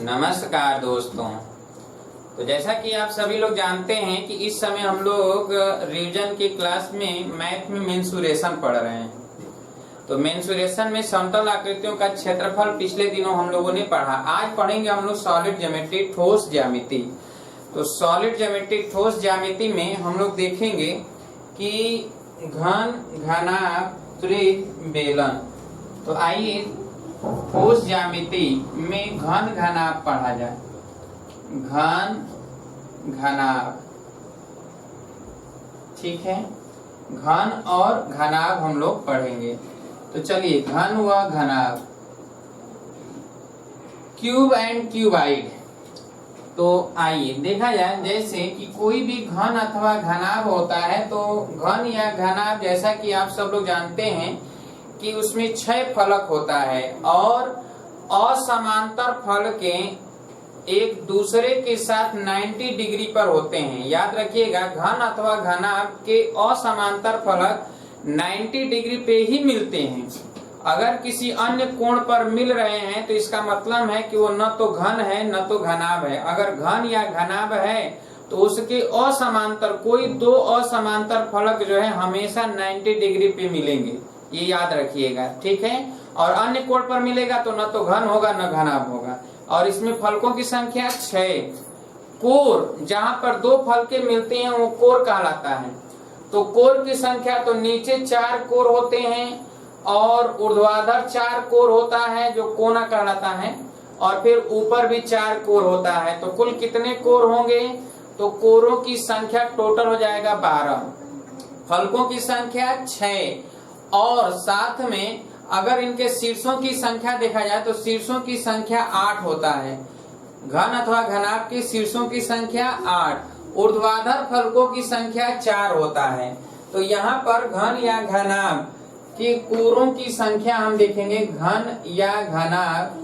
नमस्कार दोस्तों। तो जैसा कि आप सभी लोग जानते हैं कि इस समय हम लोग रिवीजन की क्लास में मैथ में मेंसुरेशन पढ़ रहे हैं। तो मेंसुरेशन में समतल आकृतियों का क्षेत्रफल पिछले दिनों हम लोगों ने पढ़ा। आज पढ़ेंगे हम लोग सॉलिड ज्यामिति, ठोस ज्यामिति। तो सॉलिड ज्यामिति, ठोस ज्यामिति में हम लोग देखेंगे कि घन, घनाभ, त्रिज्य, बेलन। तो आइए ठोस ज्यामिति में घन घनाभ पढ़ा जाए। घन घनाभ, ठीक है। घन और घनाभ हम लोग पढ़ेंगे। तो चलिए, घन व घनाभ, क्यूब एंड क्यूबाइड। तो आइए देखा जाए, जैसे कि कोई भी घन अथवा घनाभ होता है तो घन या घनाभ, जैसा कि आप सब लोग जानते हैं कि उसमें 6 फलक होता है और असमांतर फल के एक दूसरे के साथ 90 डिग्री पर होते हैं। याद रखिएगा, घन अथवा घनाभ के असमांतर फलक 90 डिग्री पे ही मिलते हैं। अगर किसी अन्य कोण पर मिल रहे हैं तो इसका मतलब है कि वो न तो घन है न तो घनाभ है। अगर घन या घनाभ है तो उसके असमांतर कोई दो असमांतर फलक जो है हमेशा 90 डिग्री पे मिलेंगे। ये याद रखिएगा, ठीक है। और अन्य कोण पर मिलेगा तो न तो घन होगा न घनाभ होगा। और इसमें फलकों की संख्या 6। कोर, जहां पर 2 फलके मिलते हैं वो कोर कहलाता है। तो कोर की संख्या, तो नीचे 4 कोर होते हैं और ऊर्ध्वाधर 4 कोर होता है जो कोना कहलाता है, और फिर ऊपर भी 4 कोर होता है। तो कुल कितने कोर होंगे? तो कोरों की संख्या टोटल हो जाएगा 12। फलकों की संख्या 6 और साथ में अगर इनके शीर्षों की संख्या देखा जाए तो शीर्षों की संख्या 8 होता है। घन अथवा घनाभ के शीर्षों की संख्या 8, ऊर्ध्वाधर फलकों की संख्या 4 होता है। तो यहाँ पर घन या घनाभ के कोरों की संख्या हम देखेंगे। घन या घनाभ,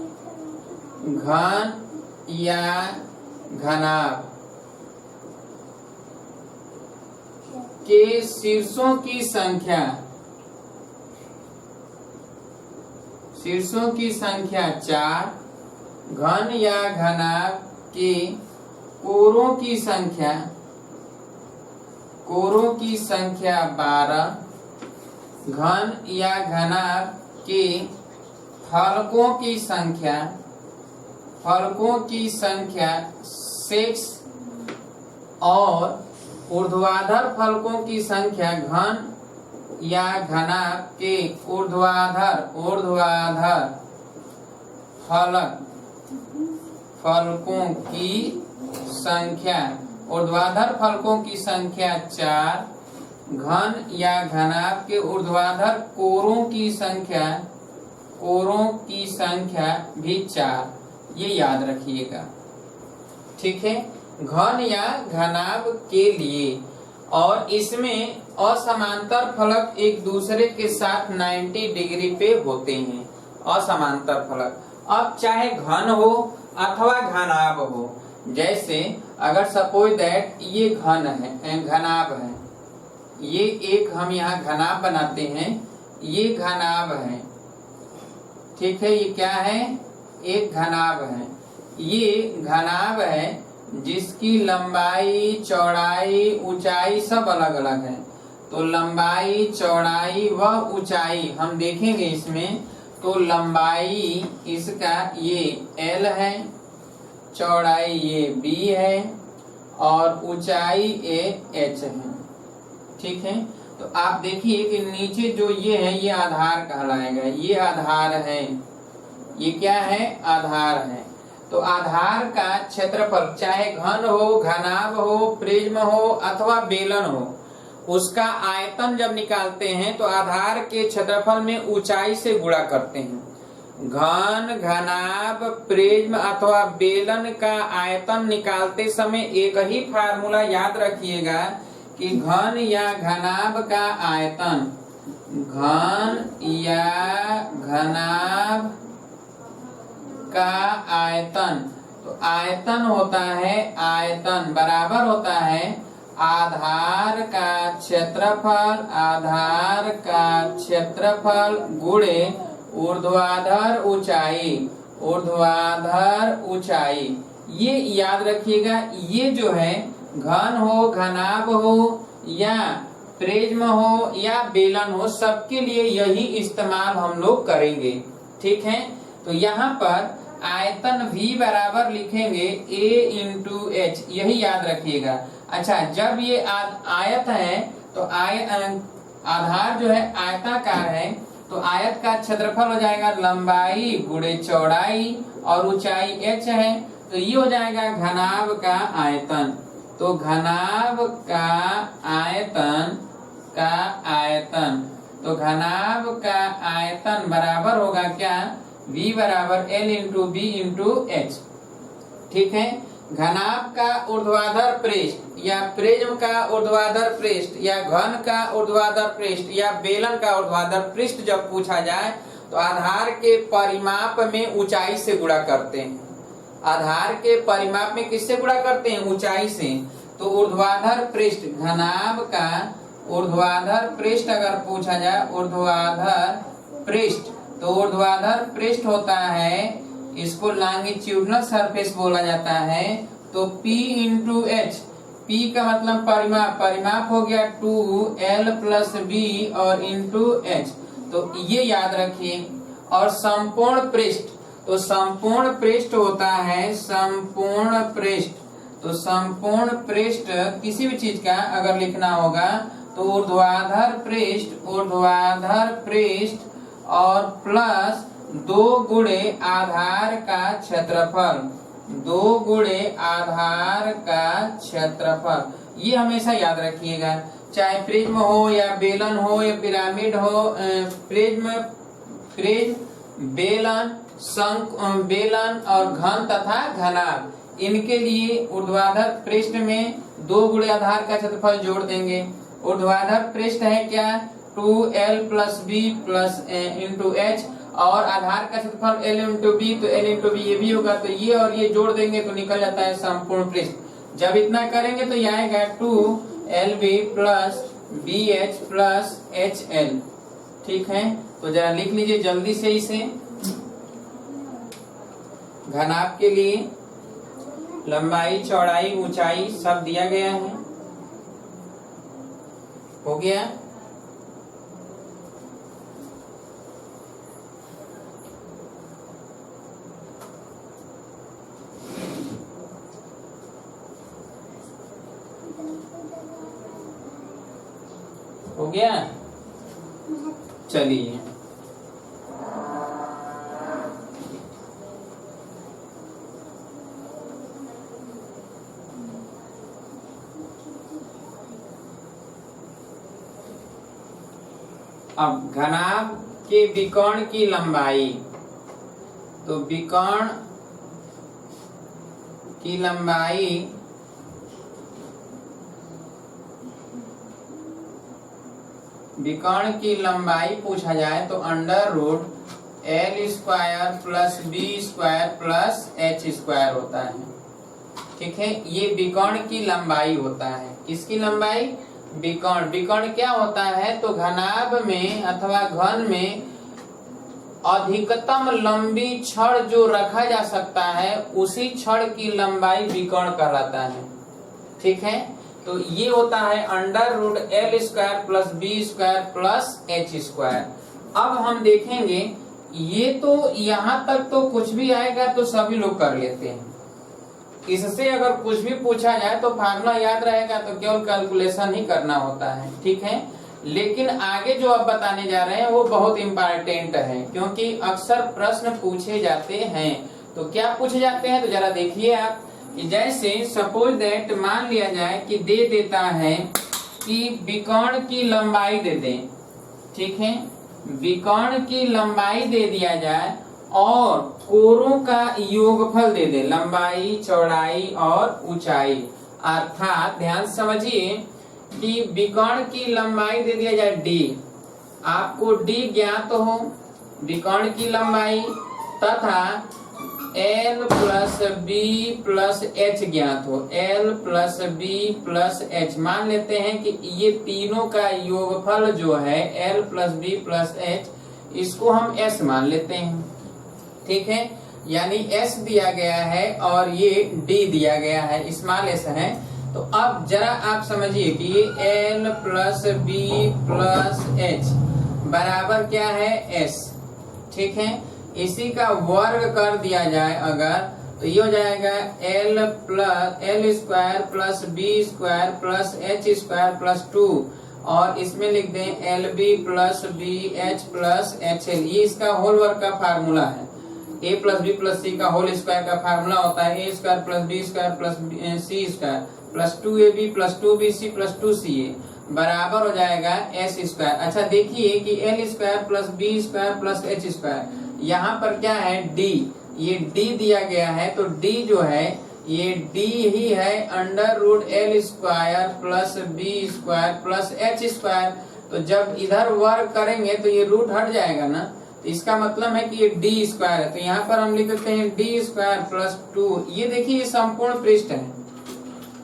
घन या घनाभ के शीर्षों की संख्या, शीर्षों की संख्या 4, घन या घनाभ के कोरों की संख्या, कोरों की संख्या 12, घन या घनाभ के फलकों की संख्या, फलकों की संख्या 6 और ऊर्ध्वाधर फलकों की संख्या, घन या घनाभ के ऊर्ध्वाधर फलक, फलकों की संख्या, ऊर्ध्वाधर फलकों की संख्या 4, घन या घनाभ के ऊर्ध्वाधर कोरों की संख्या, कोरों की संख्या भी 4। ये याद रखिएगा, ठीक है। घन या घनाभ के लिए, और इसमें असमांतर फलक एक दूसरे के साथ 90 डिग्री पे होते हैं, असमांतर फलक। अब चाहे घन हो अथवा घनाभ हो, जैसे अगर सपोज दैट ये घन है, घनाभ है, ये एक हम यहाँ घनाभ बनाते हैं, ये घनाभ है, ठीक है। ये क्या है? एक घनाभ है। ये घनाभ है जिसकी लंबाई, चौड़ाई, ऊंचाई सब अलग अलग है। तो लंबाई, चौड़ाई व ऊंचाई हम देखेंगे इसमें। तो लंबाई इसका ये L है, चौड़ाई ये B है और ऊंचाई ये H है, ठीक है। तो आप देखिए कि नीचे जो ये है ये आधार कहलाएगा। ये आधार है, ये क्या है? आधार है। तो आधार का क्षेत्रफल, चाहे घन हो, घनाभ हो, प्रिज्म हो अथवा बेलन हो, उसका आयतन जब निकालते हैं तो आधार के क्षेत्रफल में ऊंचाई से गुणा करते हैं। घन, घनाभ, प्रिज्म अथवा बेलन का आयतन निकालते समय एक ही फार्मूला याद रखिएगा कि घन या घनाभ का आयतन, घन या घनाभ का आयतन, तो आयतन होता है, आयतन बराबर होता है आधार का क्षेत्रफल, आधार का क्षेत्रफल गुणे ऊर्ध्वाधर ऊंचाई, ऊर्ध्वाधर ऊंचाई। ये याद रखिएगा, ये जो है घन हो, घनाभ हो या प्रिज्म हो या बेलन हो, सबके लिए यही इस्तेमाल हम लोग करेंगे। ठीक है, तो यहाँ पर आयतन V बराबर लिखेंगे A इंटू एच, यही याद रखिएगा। अच्छा, जब ये आयत है तो आधार जो है आयताकार है, तो आयत का क्षेत्रफल हो जाएगा लंबाई गुणे चौड़ाई और ऊंचाई h है, तो ये हो जाएगा घनाभ का आयतन। तो घनाभ का आयतन तो घनाभ का आयतन बराबर होगा क्या? V बराबर L into B into H. ठीक है, घनाभ का ऊर्ध्वाधर पृष्ठ या प्रिज्म का ऊर्ध्वाधर पृष्ठ या घन का ऊर्ध्वाधर पृष्ठ या बेलन का ऊर्ध्वाधर पृष्ठ जब पूछा जाए तो आधार के परिमाप में ऊंचाई से गुणा करते हैं। आधार के परिमाप में किससे गुणा करते हैं? ऊंचाई से। तो ऊर्ध्वाधर पृष्ठ, घनाभ का ऊर्ध्वाधर पृष्ठ अगर पूछा जाए, ऊर्ध्वाधर पृष्ठ, तो ऊर्ध्वाधर पृष्ठ होता है, इसको लॉन्गिट्यूडिनल सरफेस बोला जाता है। तो P इंटू एच, P का मतलब परिमाप, परिमाप हो गया 2L प्लस बी और इंटू एच, तो ये याद रखिए। और संपूर्ण पृष्ठ, तो संपूर्ण पृष्ठ होता है संपूर्ण पृष्ठ। तो संपूर्ण पृष्ठ किसी भी चीज का अगर लिखना होगा तो ऊर्ध्वाधर पृष्ठ और प्लस 2 गुणे आधार का क्षेत्रफल, 2 गुणे आधार का क्षेत्रफल। ये हमेशा याद रखिएगा, चाहे प्रिज्म हो या बेलन हो या पिरामिड हो, प्रिज्म, बेलन, बेलन और घन तथा घनाभ, इनके लिए ऊर्ध्वाधर पृष्ठ में 2 गुणे आधार का क्षेत्रफल जोड़ देंगे। ऊर्ध्वाधर पृष्ठ है क्या? 2L plus B plus into H, और आधार का क्षेत्रफल L इंटू बी, तो L इंटू बी ये भी होगा, तो ये और ये जोड़ देंगे तो निकल जाता है संपूर्ण पृष्ठ। जब इतना करेंगे तो ये आएगा 2LB plus BH plus HL। ठीक है, तो जरा लिख लीजिए जल्दी से इसे। घनाभ के लिए लंबाई, चौड़ाई, ऊंचाई सब दिया गया है। हो गया? हो गया? चलिए, अब घनाभ के विकर्ण की लंबाई, तो विकर्ण की लंबाई पूछा जाए तो under root L square plus B square plus H square होता है। ठीक है, ये विकर्ण की लंबाई होता है। किसकी लंबाई? विकर्ण क्या होता है? तो घनाभ में अथवा घन में अधिकतम लंबी छड़ जो रखा जा सकता है उसी छड़ की लंबाई विकर्ण कहलाता है। ठीक है, तो ये होता है under root L square plus B square plus H square. अब हम देखेंगे, ये तो यहाँ तक तो कुछ भी आएगा तो सभी लोग कर लेते हैं। इससे अगर कुछ भी पूछा जाए तो फार्मूला याद रहेगा, तो केवल कैलकुलेशन ही करना होता है। ठीक है, लेकिन आगे जो अब बताने जा रहे हैं वो बहुत इम्पोर्टेंट है, क्योंकि अक्सर प्रश्न पूछे जाते हैं। तो क्या पूछे जाते हैं, तो जरा देखिए आप। जैसे सपोज दैट, मान लिया जाए कि दे देता है कि विकर्ण की लंबाई दे दें। ठीक है, विकर्ण की लंबाई दे दिया जाए और कोरों का योगफल दे दे, लंबाई, चौड़ाई और ऊंचाई। अर्थात ध्यान समझिए कि विकर्ण की लंबाई दे दिया जाए D, आपको D ज्ञात हो, विकर्ण की लंबाई, तथा L plus B plus H ज्ञात हो, L plus B plus H. मान लेते हैं कि ये तीनों का योगफल जो है L plus B plus H, इसको हम S मान लेते हैं। ठीक है, यानी s दिया गया है और ये d दिया गया है, स्मॉल s है। तो अब जरा आप समझिए कि ये l plus B plus H बराबर क्या है s, ठीक है। इसी का वर्ग कर दिया जाए अगर, तो ये हो जाएगा l square plus B square plus H square plus 2, और इसमें लिख दें L B plus B H plus H L. ये इसका होल वर्ग का फार्मूला है। a plus B plus C का होल स्क्वायर का फार्मूला होता है A square plus B square plus C square plus 2ab plus 2bc plus 2ca बराबर हो जाएगा एस स्क्वायर। अच्छा देखिए कि L square plus B square plus H square, यहाँ पर क्या है डी, ये डी दिया गया है। तो डी जो है ये डी ही है under root L square plus B square plus H square. तो जब इधर वर्ग करेंगे तो ये रूट हट जाएगा ना, तो इसका मतलब है कि ये डी स्क्वायर है। तो यहाँ पर हम लिख देते हैं डी स्क्वायर प्लस 2। ये देखिए ये संपूर्ण पृष्ठ है,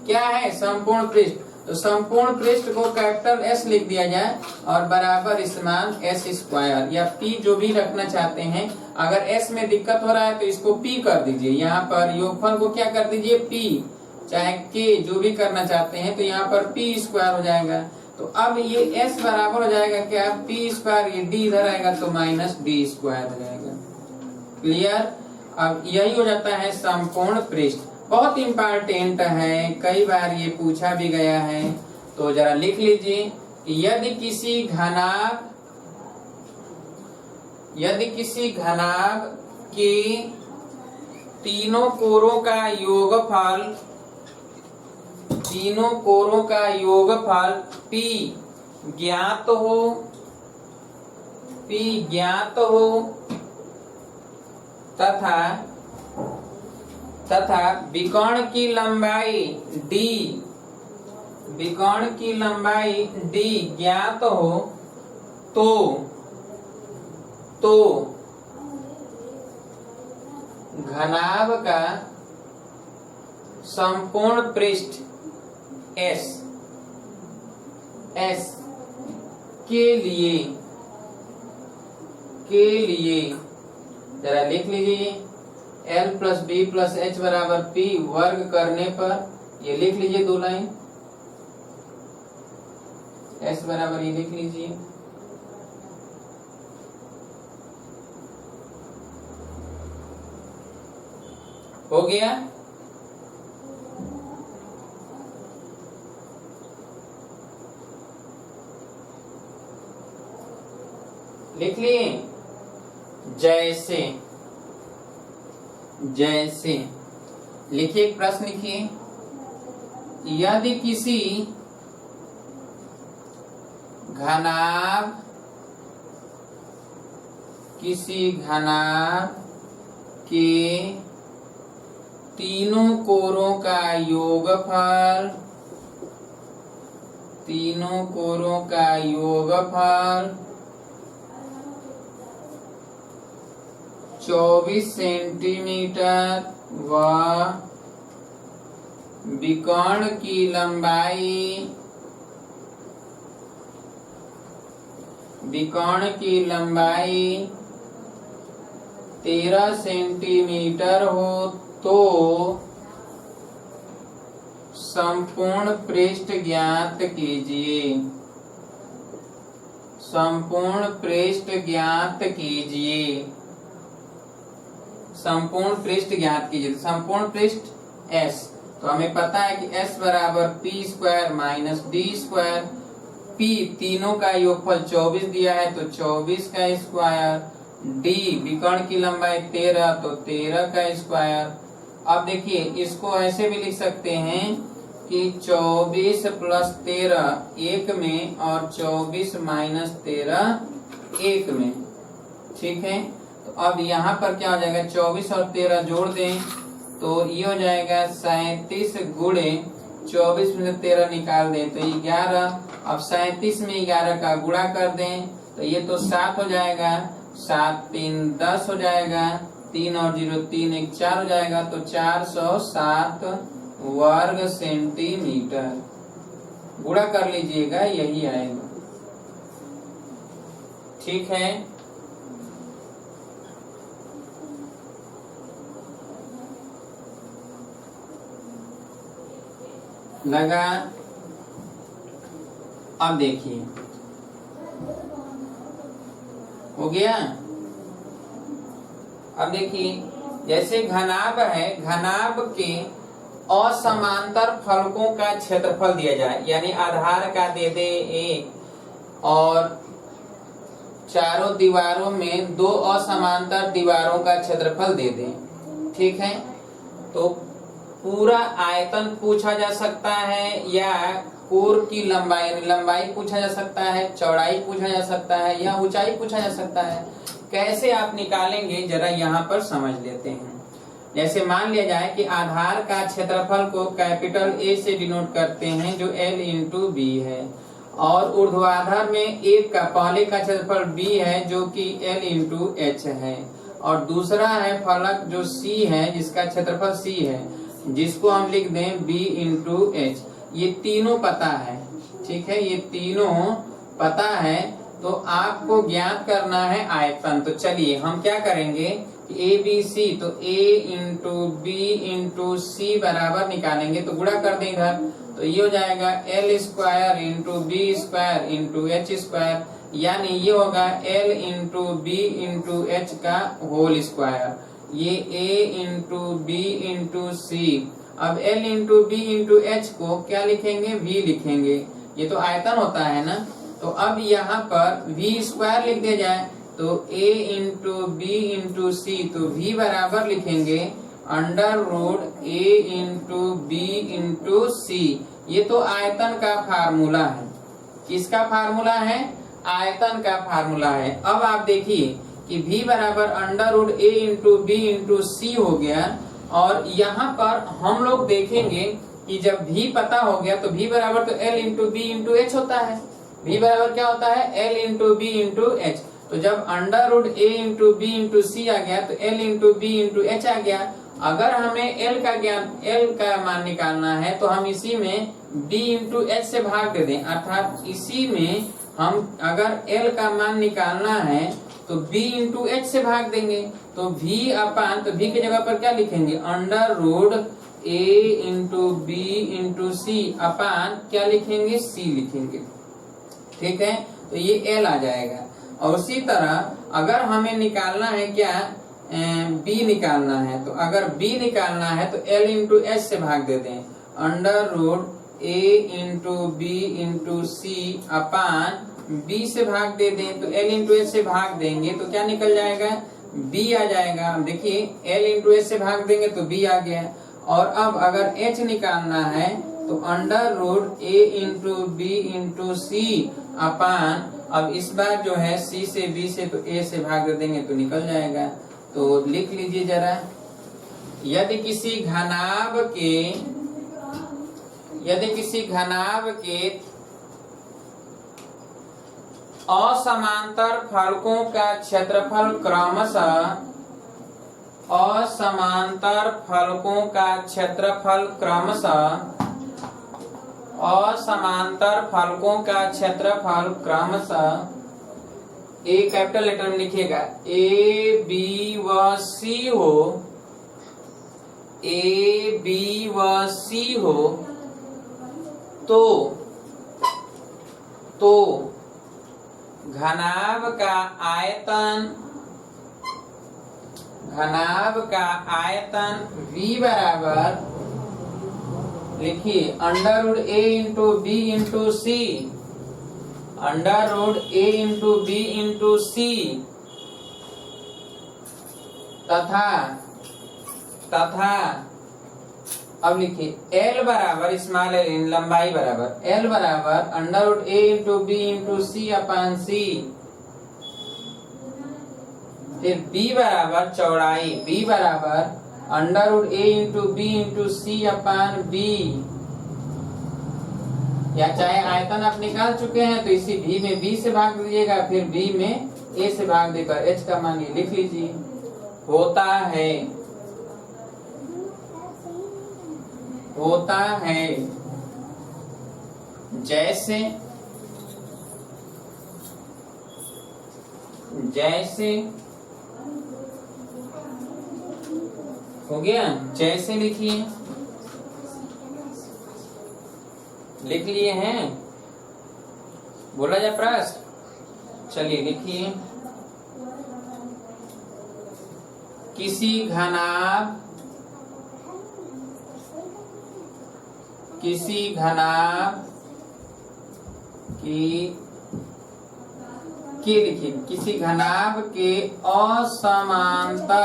क्या है संपूर्ण पृष्ठ। तो संपूर्ण पृष्ठ को कैपिटल एस लिख दिया जाए और बराबर स्मॉल एस स्क्वायर या पी जो भी रखना चाहते हैं। अगर एस में दिक्कत हो रहा है तो इसको पी कर दीजिए, यहाँ पर योगफल को क्या कर दीजिए पी, चाहे के जो भी करना चाहते हैं। तो यहाँ पर पी स्क्वायर हो जाएगा। तो अब ये एस बराबर हो जाएगा क्या पी स्क्वायर, ये डी इधर आएगा तो माइनस डी स्क्वायर हो जाएगा। क्लियर। अब यही हो जाता है संपूर्ण पृष्ठ। बहुत इंपॉर्टेंट है, कई बार ये पूछा भी गया है। तो जरा लिख लीजिए, यदि किसी घनाभ के तीनों कोरों का योगफल P ज्ञात हो तथा विकर्ण की लंबाई d ज्ञात हो तो घनाभ का संपूर्ण पृष्ठ S के लिए जरा लिख लीजिए L plus B plus H बराबर P वर्ग करने पर ये लिख लीजिए 2 लाइन, S बराबर ये लिख लीजिए हो गया। लिख लिए जैसे लिखिए, एक प्रश्न लिखिए, यदि किसी घनाभ के तीनों कोरों का योगफल 24 सेंटीमीटर व विकर्ण की लंबाई 13 सेंटीमीटर हो तो संपूर्ण पृष्ठ ज्ञात कीजिए। संपूर्ण पृष्ठ ज्ञात कीजिए। संपूर्ण पृष्ठ S, तो हमें पता है कि S बराबर P square minus D square. P तीनों का योगफल 24 दिया है तो 24 का स्क्वायर, D विकर्ण की लंबाई 13 तो 13 का स्क्वायर। अब देखिए इसको ऐसे भी लिख सकते हैं कि 24 प्लस 13 एक में और 24 माइनस 13 एक में, ठीक है। तो अब यहाँ पर क्या हो जाएगा 24 और 13 जोड़ दें तो ये हो जाएगा 37 गुणे 24 में से 13 निकाल दें तो 11। अब 37 में 11 का गुणा कर दें तो ये तो 7 हो जाएगा, 7 3 10 हो जाएगा, 3 और 0 3 1 4 हो जाएगा। तो 407 वर्ग सेंटीमीटर गुणा कर लीजिएगा, यही आएगा, ठीक है। लगा। अब देखिए हो गया। अब देखिए जैसे घनाभ है, घनाभ के असमांतर फलकों का क्षेत्रफल दिया जाए, यानी आधार का दे दे एक और चारों दीवारों में दो असमांतर दीवारों का क्षेत्रफल दे दे, ठीक है। तो पूरा आयतन पूछा जा सकता है, या कोर की लंबाई पूछा जा सकता है, चौड़ाई पूछा जा सकता है, या ऊंचाई पूछा जा सकता है। कैसे आप निकालेंगे जरा यहाँ पर समझ लेते हैं। जैसे मान लिया जाए कि आधार का क्षेत्रफल को कैपिटल ए से डिनोट करते हैं जो L इंटू बी है, और ऊर्ध्वाधर में एक का पहले का क्षेत्रफल B है जो कि L इंटू एच है, और दूसरा है फलक जो C है जिसका क्षेत्रफल C है, जिसको हम लिख दें B इंटू एच। ये तीनों पता है, ठीक है, ये तीनों पता है। तो आपको ज्ञात करना है आयतन। तो चलिए हम क्या करेंगे कि ए बी सी, तो A इंटू बी इंटू सी बराबर निकालेंगे, तो गुणा कर दें इधर, तो ये हो जाएगा L square into B square into H square, यानी ये होगा L into B into H का होल स्क्वायर, ये A into B into C. अब L into B into H को क्या लिखेंगे, V लिखेंगे, ये तो आयतन होता है ना। तो अब यहाँ पर V स्क्वायर लिख दिया जाए, तो A into B into C, तो V बराबर लिखेंगे under root A into B into C. ये तो आयतन का फार्मूला है। किसका फार्मूला है, आयतन का फार्मूला है। अब आप देखिए कि V बराबर under root A into B into C हो गया, और यहाँ पर हम लोग देखेंगे कि जब V पता हो गया तो V बराबर तो L into B into H होता है। V बराबर क्या होता है, L into B into H. तो जब under root A into B into C आ गया तो L into B into H आ गया। अगर हमें L का मान निकालना है तो हम इसी में B इंटू एच से भाग दे दें, अर्थात इसी में हम अगर L का मान निकालना है तो B इंटू एच से भाग देंगे। तो V अपान, तो V की जगह पर क्या लिखेंगे, under root A into B into C upon क्या लिखेंगे, C लिखेंगे, ठीक है। तो ये L आ जाएगा। और उसी तरह अगर हमें निकालना है क्या, B निकालना है, तो अगर B निकालना है तो L इंटू एच से भाग दे दें, under root A into B into C upon B से भाग दे दें, तो L इंटू एच से भाग देंगे तो क्या निकल जाएगा, B आ जाएगा। अब देखिए L इंटू एच से भाग देंगे तो B आ गया। और अब अगर H निकालना है तो under root A into B into C upon, अब इस बार जो है C से B से तो A से भाग दे देंगे तो निकल जाएगा। तो लिख लीजिए जरा, यदि किसी घनाभ के असमांतर फलकों का क्षेत्रफल क्रमशः A कैपिटल लेटर में लिखिएगा A B व C हो, तो घनाभ का आयतन V बराबर, लिखिए under root A into B into C, under root A into B into C, तथा अब लिखिए L बराबर स्मॉल L लंबाई बराबर, L बराबर under root A into B into C upon C. फिर B बराबर चौड़ाई, B बराबर under root A into B into C upon B, या चाहे आयतन आप निकाल चुके हैं तो इसी V में B से भाग दीजिएगा, फिर B में A से भाग देकर H का मान लिख लीजिए। होता है जैसे हो गया, जैसे लिखिए लिख लिए हैं? बोला जाए प्रश्न? चलिए लिखिए। किसी घनाभ की लिखिए, किसी घनाभ के असमांतर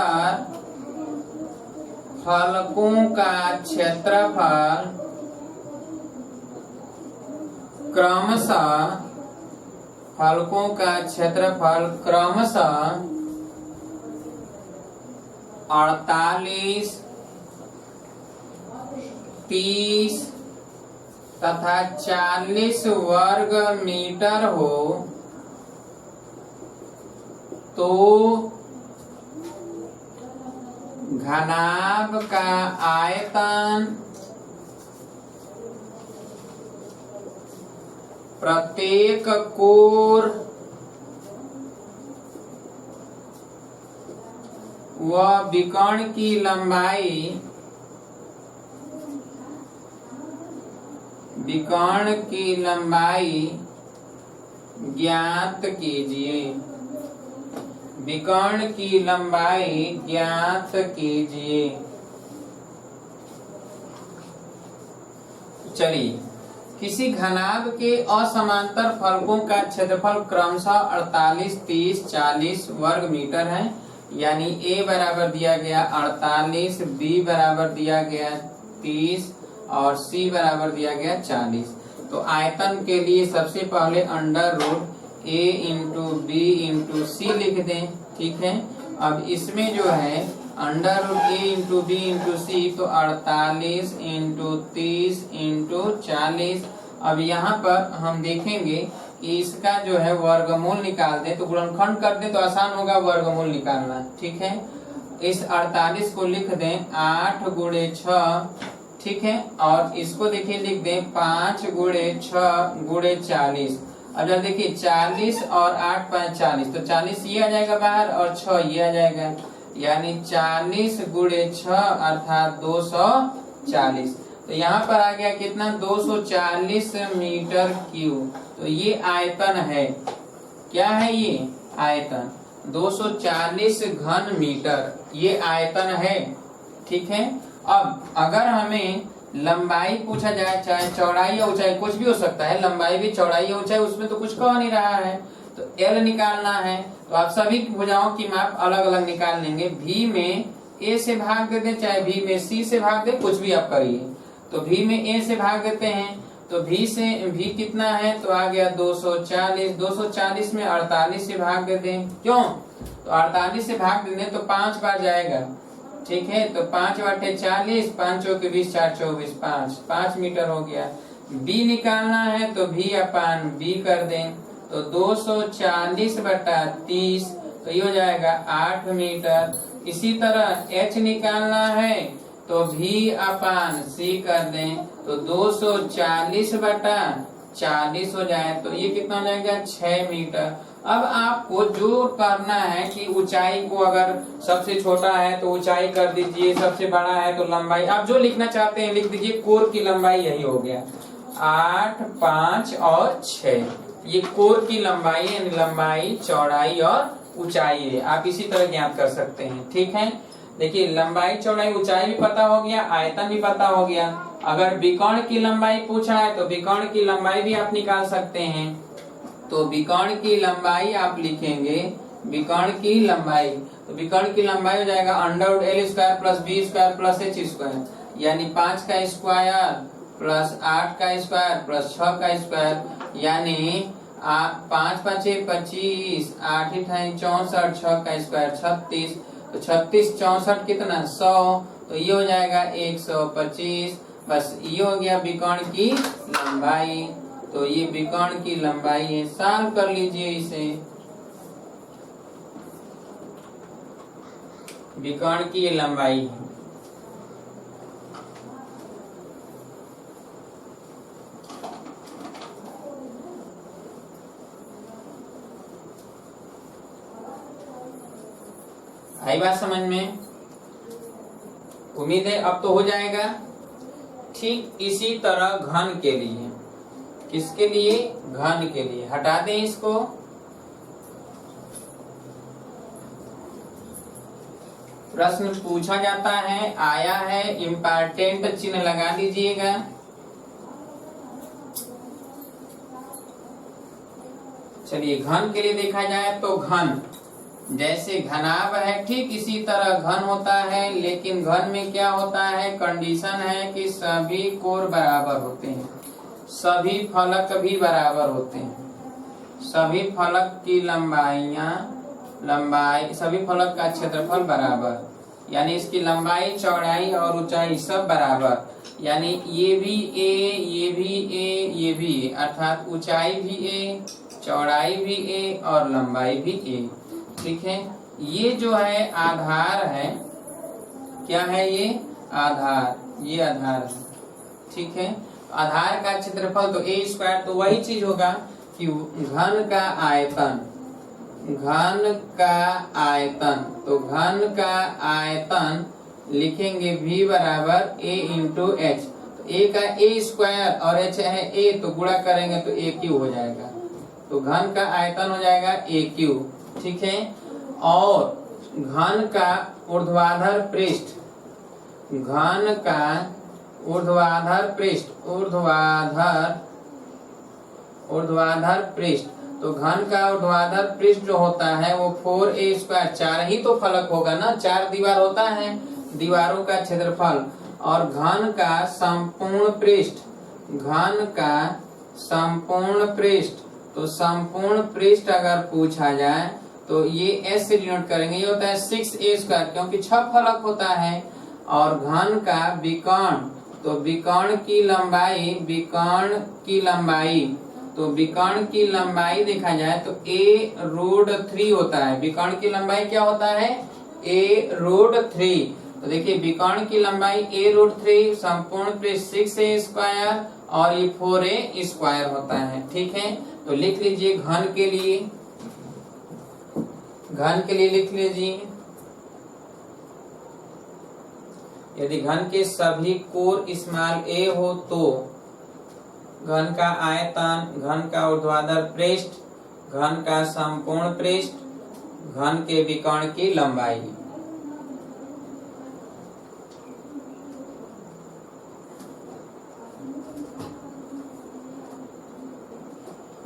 फलकों का क्षेत्रफल क्रमशः 48, 30 तथा 40 वर्ग मीटर हो तो घनाभ का आयतन प्रत्येक कोर व विकर्ण की लंबाई ज्ञात कीजिए। विकर्ण की लंबाई ज्ञात कीजिए। चलिए, किसी घनाभ के असमांतर फलकों का क्षेत्रफल क्रमशः 48, 30, 40 वर्ग मीटर है। यानी A बराबर दिया गया 48, B बराबर दिया गया 30 और C बराबर दिया गया 40। तो आयतन के लिए सबसे पहले under root A into B into C लिख दें। ठीक है, अब इसमें जो है under root A into B into C, तो 48 इंटू 30 इंटू 40। अब यहाँ पर हम देखेंगे कि इसका जो है वर्गमूल निकाल दें, तो गुणनखंड कर दें तो आसान होगा वर्गमूल निकालना। ठीक है, इस 48 को लिख दें 8 गुणे 6। ठीक है, और इसको देखिए लिख दें 5 गुणे 6 गुणे 40। अब जब देखिए 40 और 8 5 40, तो 40 ये आ जाएगा बाहर और 6 ये आ जाएगा, यानी 40 गुणे 6 अर्थात 240। तो यहाँ पर आ गया कितना? 240 मीटर क्यूब। तो ये आयतन है। क्या है ये? आयतन 240 घन मीटर, ये आयतन है। ठीक है, अब अगर हमें लंबाई पूछा जाए, चाहे चौड़ाई या ऊंचाई, कुछ भी हो सकता है, लंबाई भी चौड़ाई या ऊंचाई, उसमें तो कुछ कह नहीं रहा है, तो L निकालना है। तो आप सभी भुजाओं की माप अलग अलग निकाल लेंगे। V में A से भाग दे दें, चाहे V में C से भाग दे, कुछ भी आप करिए। तो V में A से भाग देते हैं, तो V कितना है? तो आ गया 240। 240 में 48 से भाग दे दें। क्यों? तो 48 से भाग दे दें तो 5 बार जाएगा। ठीक है, तो 5 बटे 40, 5 चौके 20, 4 24, 5 मीटर हो गया। B निकालना है तो V अपान B कर दें, तो 240 बटा 30, तो ये हो जाएगा 8 मीटर। इसी तरह H निकालना है तो V अपान C कर दें, तो 240 बटा 40 हो जाए, तो ये कितना हो जाएगा? 6 मीटर। अब आपको जो करना है कि ऊंचाई को अगर सबसे छोटा है तो ऊंचाई कर दीजिए, सबसे बड़ा है तो लंबाई, आप जो लिखना चाहते हैं लिख दीजिए। कोर की लंबाई यही हो गया 8, 5 और 6। ये कोर की लंबाई यानी लंबाई, चौड़ाई और ऊंचाई है। आप इसी तरह ज्ञात कर सकते हैं। ठीक है, देखिए लंबाई, चौड़ाई, ऊंचाई भी पता हो गया, आयतन भी पता हो गया। अगर विकर्ण की लंबाई पूछा है तो विकर्ण की लंबाई भी आप निकाल सकते हैं। तो विकर्ण की लंबाई आप लिखेंगे, विकर्ण की लंबाई, तो विकर्ण की लंबाई हो जाएगा under root L square plus B square plus H square, यानी 5 का स्क्वायर प्लस 8 का स्क्वायर प्लस 6 का स्क्वायर, यानी 5 5 25, 8 8 64, 6 का स्क्वायर 36, तो 36 64 कितना? 100, तो ये हो जाएगा 125। बस ये हो गया विकर्ण की लंबाई। तो ये विकर्ण की लंबाई है। सॉल्व कर लीजिए इसे। विकर्ण की लंबाई आई बात समझ में? उम्मीद है अब तो हो जाएगा। ठीक इसी तरह घन के लिए किसके लिए? घन के लिए। हटा दें इसको। प्रश्न पूछा जाता है, आया है, इम्पोर्टेंट चिन्ह लगा दीजिएगा। चलिए घन के लिए देखा जाए तो घन जैसे घनाभ है ठीक इसी तरह घन होता है, लेकिन घन में क्या होता है? कंडीशन है कि सभी कोण बराबर होते हैं, सभी फलक भी बराबर होते हैं, सभी फलक की लंबाई सभी फलक का क्षेत्रफल बराबर, यानी इसकी लंबाई चौड़ाई और ऊंचाई सब बराबर, यानी ये भी ए, ये भी ए, ये भी ए, अर्थात ऊंचाई भी ए, चौड़ाई भी ए और लंबाई भी ए। ठीक है, ये जो है आधार है, क्या है ये? आधार, ये आधार है। ठीक है, आधार का क्षेत्रफल तो ए स्क्वायर, तो वही चीज होगा कि घन का आयतन, घन का आयतन, तो घन का आयतन लिखेंगे v बराबर a इंटू एच। तो a का a स्क्वायर और h है a, तो गुणा करेंगे तो a क्यू हो जाएगा, तो घन का आयतन हो जाएगा a क्यू। ठीक है, और घन का ऊर्ध्वाधर पृष्ठ, घन का ऊर्ध्वाधर पृष्ठ, ऊर्ध्वाधर पृष्ठ, तो घन का ऊर्ध्वाधर पृष्ठ जो होता है वो 4a स्क्वायर, 4 ही तो फलक होगा ना, 4 दीवार होता है, दीवारों का क्षेत्रफल, और घन का संपूर्ण पृष्ठ, घन का संपूर्ण पृष्ठ, तो संपूर्ण पृष्ठ अगर पूछा जाए तो ये s से डिनोट करेंगे, ये होता है 6a स्क्वायर, क्योंकि 6 फलक होता है, और घन का विकर्ण, तो विकर्ण की लंबाई, विकर्ण की लंबाई, तो विकर्ण की लंबाई देखा जाए तो a√3 होता है, विकर्ण की लंबाई क्या होता है? a√3, तो देखिए विकर्ण की लंबाई a√3, संपूर्ण पृष्ठ 6a स्क्वायर और ये 4a स्क्वायर होता है। ठीक है, तो लिख लीजिए घन के लिए, घन के लिए लिख लीजिए, यदि घन के सभी कोण स्मॉल a हो तो घन का आयतन, घन का ऊर्ध्वाधर पृष्ठ, घन का संपूर्ण पृष्ठ, घन के विकर्ण की लंबाई।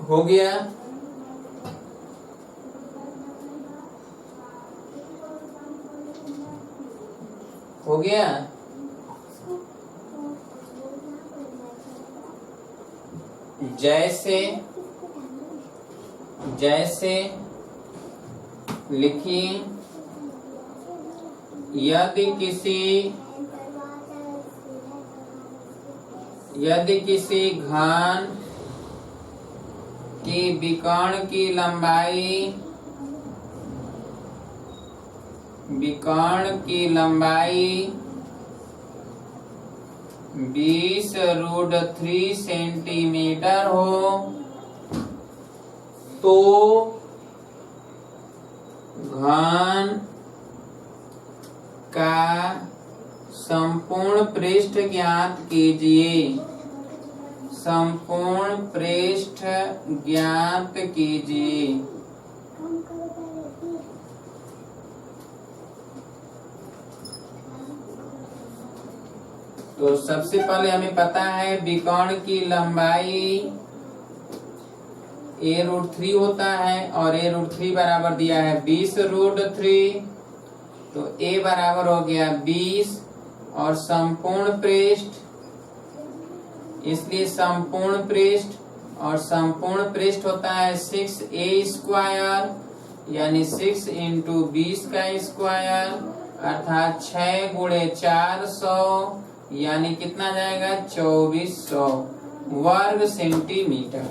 हो गया? हो गया? जैसे जैसे लिखिए, यदि किसी घन की विकर्ण की लंबाई, विकर्ण की लंबाई 20√3 सेंटीमीटर हो तो घन का संपूर्ण पृष्ठ ज्ञात कीजिए, संपूर्ण पृष्ठ ज्ञात कीजिए। तो सबसे पहले हमें पता है विकर्ण की लंबाई a√3 होता है, और a√3 बराबर दिया है 20√3, तो a बराबर हो गया 20, और संपूर्ण पृष्ठ, इसलिए संपूर्ण पृष्ठ, और संपूर्ण पृष्ठ होता है 6a स्क्वायर, यानी 6 इंटू 20 का स्क्वायर, अर्थात 6 गुणे 400, यानी कितना जाएगा? 2400 वर्ग सेंटीमीटर,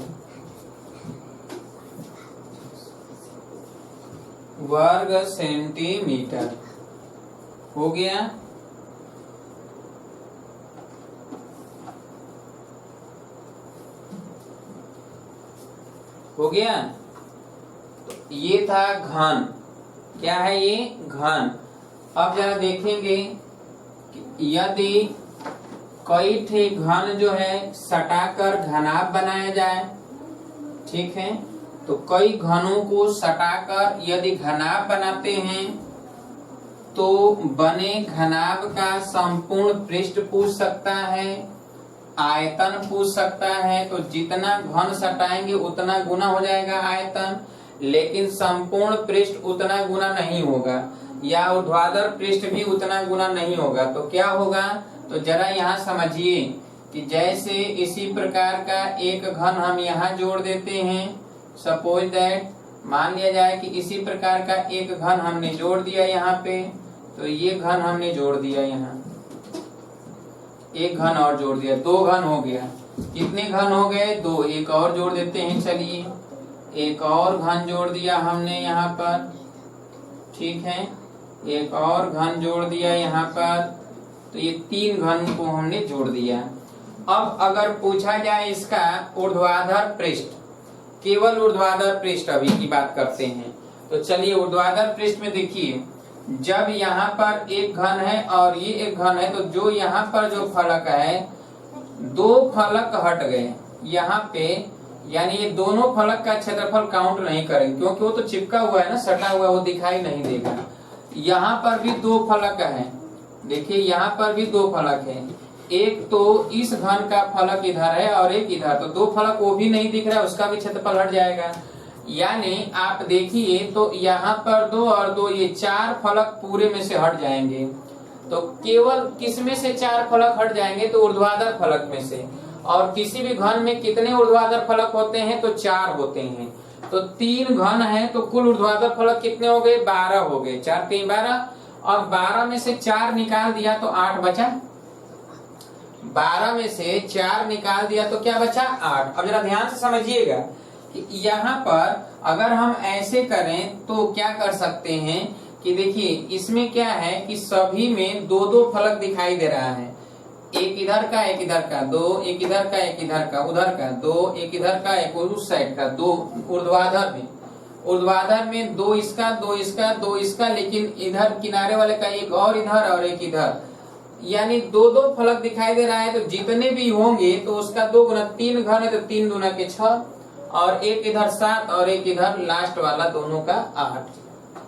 वर्ग सेंटीमीटर। हो गया? हो गया? तो ये था घन, क्या है ये? घन। अब जरा देखेंगे कि यदि कई ठे घन जो है सटाकर घनाभ बनाया जाए। ठीक है, तो कई घनों को सटाकर यदि घनाभ बनाते हैं तो बने घनाभ का संपूर्ण पृष्ठ पूछ सकता है, आयतन पूछ सकता है। तो जितना घन सटाएंगे उतना गुना हो जाएगा आयतन, लेकिन संपूर्ण पृष्ठ उतना गुना नहीं होगा, या ऊर्ध्वाधर पृष्ठ भी उतना गुना नहीं होगा। तो क्या होगा, तो जरा यहाँ समझिए कि जैसे इसी प्रकार का एक घन हम यहाँ जोड़ देते हैं। सपोज दैट, मान लिया जाए कि इसी प्रकार का एक घन हमने जोड़ दिया यहाँ पे, तो ये घन हमने जोड़ दिया यहाँ, एक घन और जोड़ दिया, दो घन हो गया। कितने घन हो गए, दो। एक और जोड़ देते हैं, चलिए एक और घन जोड़ दिया हमने यहाँ पर। ठीक है, एक और घन जोड़ दिया यहाँ पर, तो ये तीन घन को हमने जोड़ दिया। अब अगर पूछा जाए इसका ऊर्ध्वाधर पृष्ठ, केवल ऊर्ध्वाधर पृष्ठ अभी की बात करते हैं, तो चलिए ऊर्ध्वाधर पृष्ठ में देखिए, जब यहाँ पर एक घन है और ये एक घन है, तो जो यहाँ पर जो फलक है, दो फलक हट गए यहाँ पे, यानी ये दोनों फलक का क्षेत्रफल काउंट नहीं करेंगे, क्योंकि वो तो चिपका हुआ है ना, सटा हुआ, वो दिखाई नहीं देगा। यहाँ पर भी दो फलक है, देखिए यहाँ पर भी दो फलक है, एक तो इस घन का फलक इधर है और एक इधर, तो दो फलक वो भी नहीं दिख रहा है, उसका भी क्षेत्रफल हट जाएगा। यानी आप देखिए तो यहाँ पर दो और दो, ये चार फलक पूरे में से हट जाएंगे। तो केवल किस में से चार फलक हट जाएंगे, तो ऊर्ध्वाधर फलक में से। और किसी भी घन में कितने ऊर्ध्वाधर फलक होते हैं, तो चार होते हैं। तो तीन घन है, तो कुल ऊर्ध्वाधर फलक कितने हो गए, 12 हो गए, 4 3 12, और 12 में से 4 निकाल दिया तो 8 बचा। 12 में से 4 निकाल दिया तो क्या बचा, 8। अब जरा ध्यान से समझिएगा कि यहाँ पर अगर हम ऐसे करें तो क्या कर सकते हैं कि देखिए इसमें क्या है कि सभी में दो दो फलक दिखाई दे रहा है, एक इधर का एक इधर का, दो एक इधर का एक इधर का, उधर का दो, एक इधर का एक उस साइड का, दो ऊर्ध्वाधर में दो इसका दो इसका दो इसका, लेकिन इधर किनारे वाले का एक और इधर और एक इधर, यानी दो दो फलक दिखाई दे रहा है। तो जितने भी होंगे तो उसका 2 गुना, 3 घन है तो 3 दूना के 6, और एक इधर 7 और एक इधर लास्ट वाला दोनों का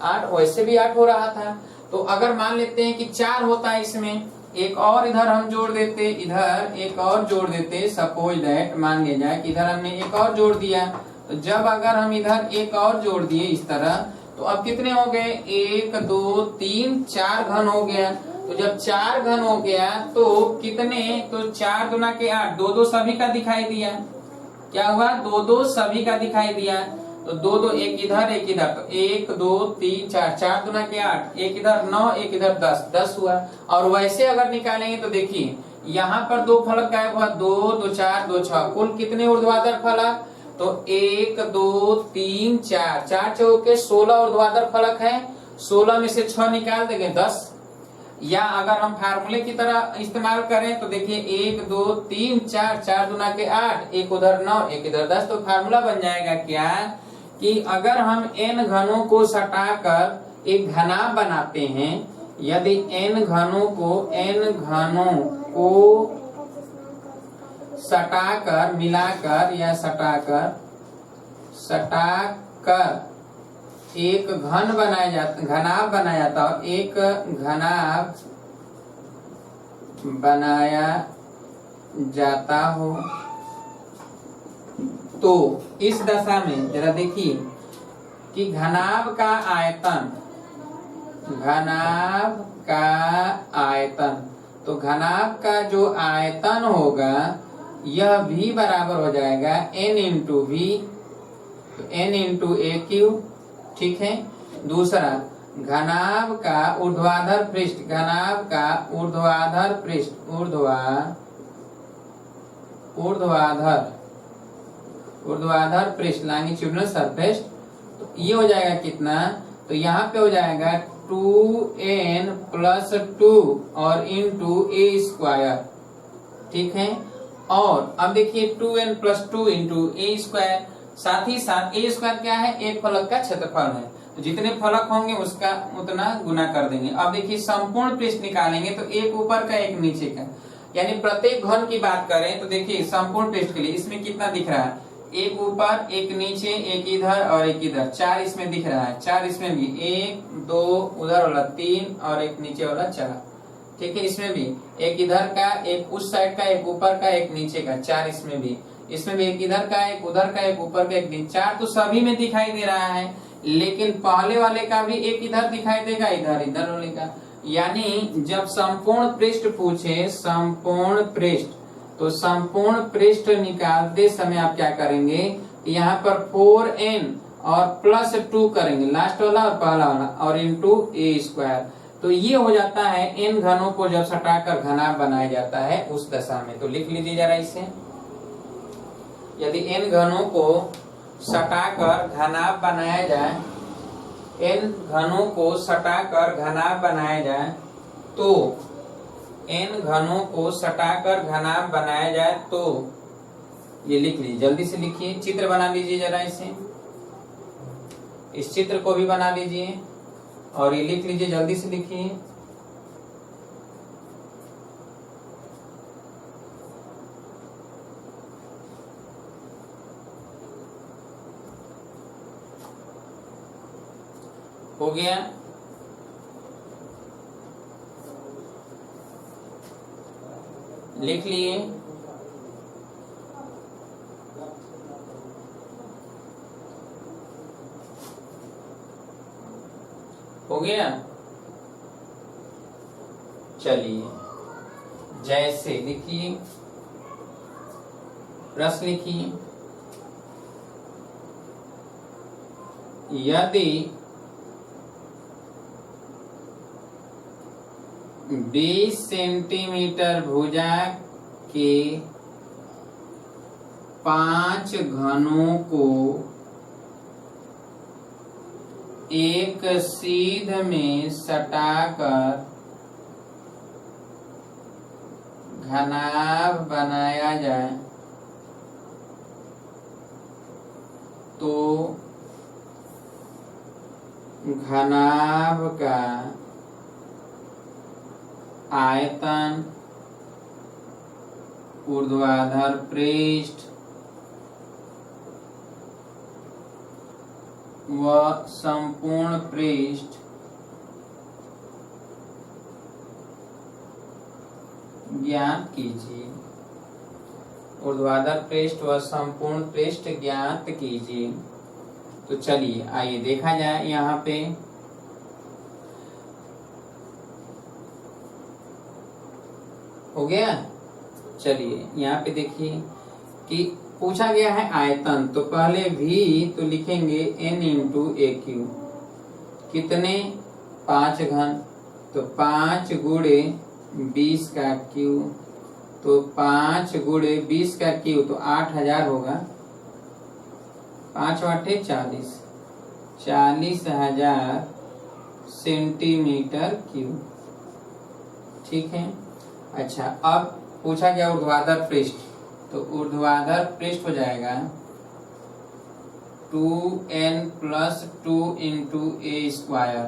8। वैसे भी 8 हो रहा था। तो अगर मान लेते हैं कि 4 होता है, इसमें एक और इधर हम जोड़ देते, इधर एक और जोड़ देते, सपोज दैट मान लिया जाए कि इधर हमने एक और जोड़ दिया, तो जब अगर हम इधर एक और जोड़ दिए इस तरह, तो अब कितने हो गए, 1 2 3 4 घन हो गया। तो जब 4 घन हो गया तो कितने, तो 4 दूना के 8, दो दो सभी का दिखाई दिया, क्या हुआ, दो दो सभी का दिखाई दिया। तो दो दो, एक इधर एक इधर, तो 1 2 3 4, 4 दूना के 8, एक इधर 9 एक इधर 10, 10 हुआ। और वैसे अगर निकालेंगे तो देखिए यहाँ पर दो फलक गायब हुआ, 2 2 4 2 6, कुल कितने ऊर्ध्वाधर फलक, तो 1 2 3 4, 4 चौके 16 ऊर्ध्वाधर फलक है, 16 में से 6 निकाल देंगे 10। या अगर हम फार्मूले की तरह इस्तेमाल करें तो देखिए 1 2 3 4, 4 दूना के 8, एक उधर 9 एक इधर 10। तो फार्मूला बन जाएगा क्या कि अगर हम n घनों को सटाकर एक घनाभ बनाते हैं, यदि n घनों को सटाकर मिलाकर या सटाकर एक घन बनाया जाता, घनाभ बनाया जाता, एक घनाभ बनाया जाता हो, तो इस दशा में जरा देखिए कि घनाभ का आयतन, तो घनाभ का जो आयतन होगा यह भी बराबर हो जाएगा n इंटू वी, तो n इंटू ए क्यू। ठीक है, दूसरा घनाभ का ऊर्ध्वाधर पृष्ठ, ऊर्ध्वाधर पृष्ठ लॉन्गिट्यूडिनल सरफेस, तो ये हो जाएगा कितना, तो यहाँ पे हो जाएगा 2n प्लस 2 और इंटू ए स्क्वायर। ठीक है, और अब देखिए 2n प्लस 2 इंटू ए स्क्वायर, साथ ही साथ ए स्क्वायर क्या है, एक फलक का क्षेत्रफल है, तो जितने फलक होंगे उसका उतना गुना कर देंगे। अब देखिए संपूर्ण पृष्ठ निकालेंगे तो एक ऊपर का एक नीचे का, यानी प्रत्येक घन की बात करें तो देखिए संपूर्ण पृष्ठ के लिए इसमें कितना दिख रहा है, एक ऊपर एक नीचे एक इधर और एक इधर, 4 इसमें दिख रहा है, 4 इसमें भी, 1 2 उधर वाला 3 और एक नीचे वाला 4। ठीक है, इसमें भी एक इधर का एक उस साइड का एक ऊपर का एक नीचे का, 4 इसमें भी एक इधर का एक उधर का एक ऊपर का एक नीचे, 4 तो सभी में दिखाई दे रहा है, लेकिन पहले वाले का भी एक इधर दिखाई देगा, इधर वाले का। यानी जब संपूर्ण पृष्ठ पूछे, संपूर्ण पृष्ठ, तो संपूर्ण पृष्ठ निकालते समय आप क्या करेंगे, यहाँ पर 4n और +2 करेंगे, लास्ट वाला और पहला वाला, और इंटू a²। तो ये हो जाता है n घनों को जब सटाकर घनाभ बनाया जाता है उस दशा में। तो लिख लीजिए जरा इसे, यदि n घनों को सटाकर घनाभ बनाया जाए, n घनों को सटाकर घनाभ बनाया जाए तो n घनों को सटाकर घनाभ बनाया जाए तो ये लिख लीजिए, जल्दी से लिखिए, चित्र बना लीजिए जरा इसे, इस चित्र को भी बना लीजिए और ये लिख लीजिए, जल्दी से लिखिए। हो गया, लिख लिए। हो गया, चलिए जैसे लिखिए, प्रश्न लिखिए, यदि 20 सेंटीमीटर भुजा के 5 घनों को एक सीध में सटाकर घनाभ बनाया जाए तो घनाभ का आयतन, ऊर्ध्वाधर पृष्ठ व संपूर्ण पृष्ठ ज्ञात कीजिए। ऊर्ध्वाधर पृष्ठ व संपूर्ण पृष्ठ ज्ञात कीजिए। तो चलिए आइए देखा जाए, यहाँ पे हो गया। चलिए यहाँ पे देखिए कि पूछा गया है आयतन, तो पहले v तो लिखेंगे n इंटू ए क्यू, कितने 5 घन, तो 5 गुणे 20 का क्यू, तो 5 गुणे 20 का क्यू तो 8000 होगा, 5 8 40, 40,000 सेंटीमीटर क्यूब। ठीक है, अच्छा अब पूछा गया ऊर्ध्वाधर पृष्ठ, तो ऊर्ध्वाधर पृष्ठ हो जाएगा 2n + 2 इंटू a²,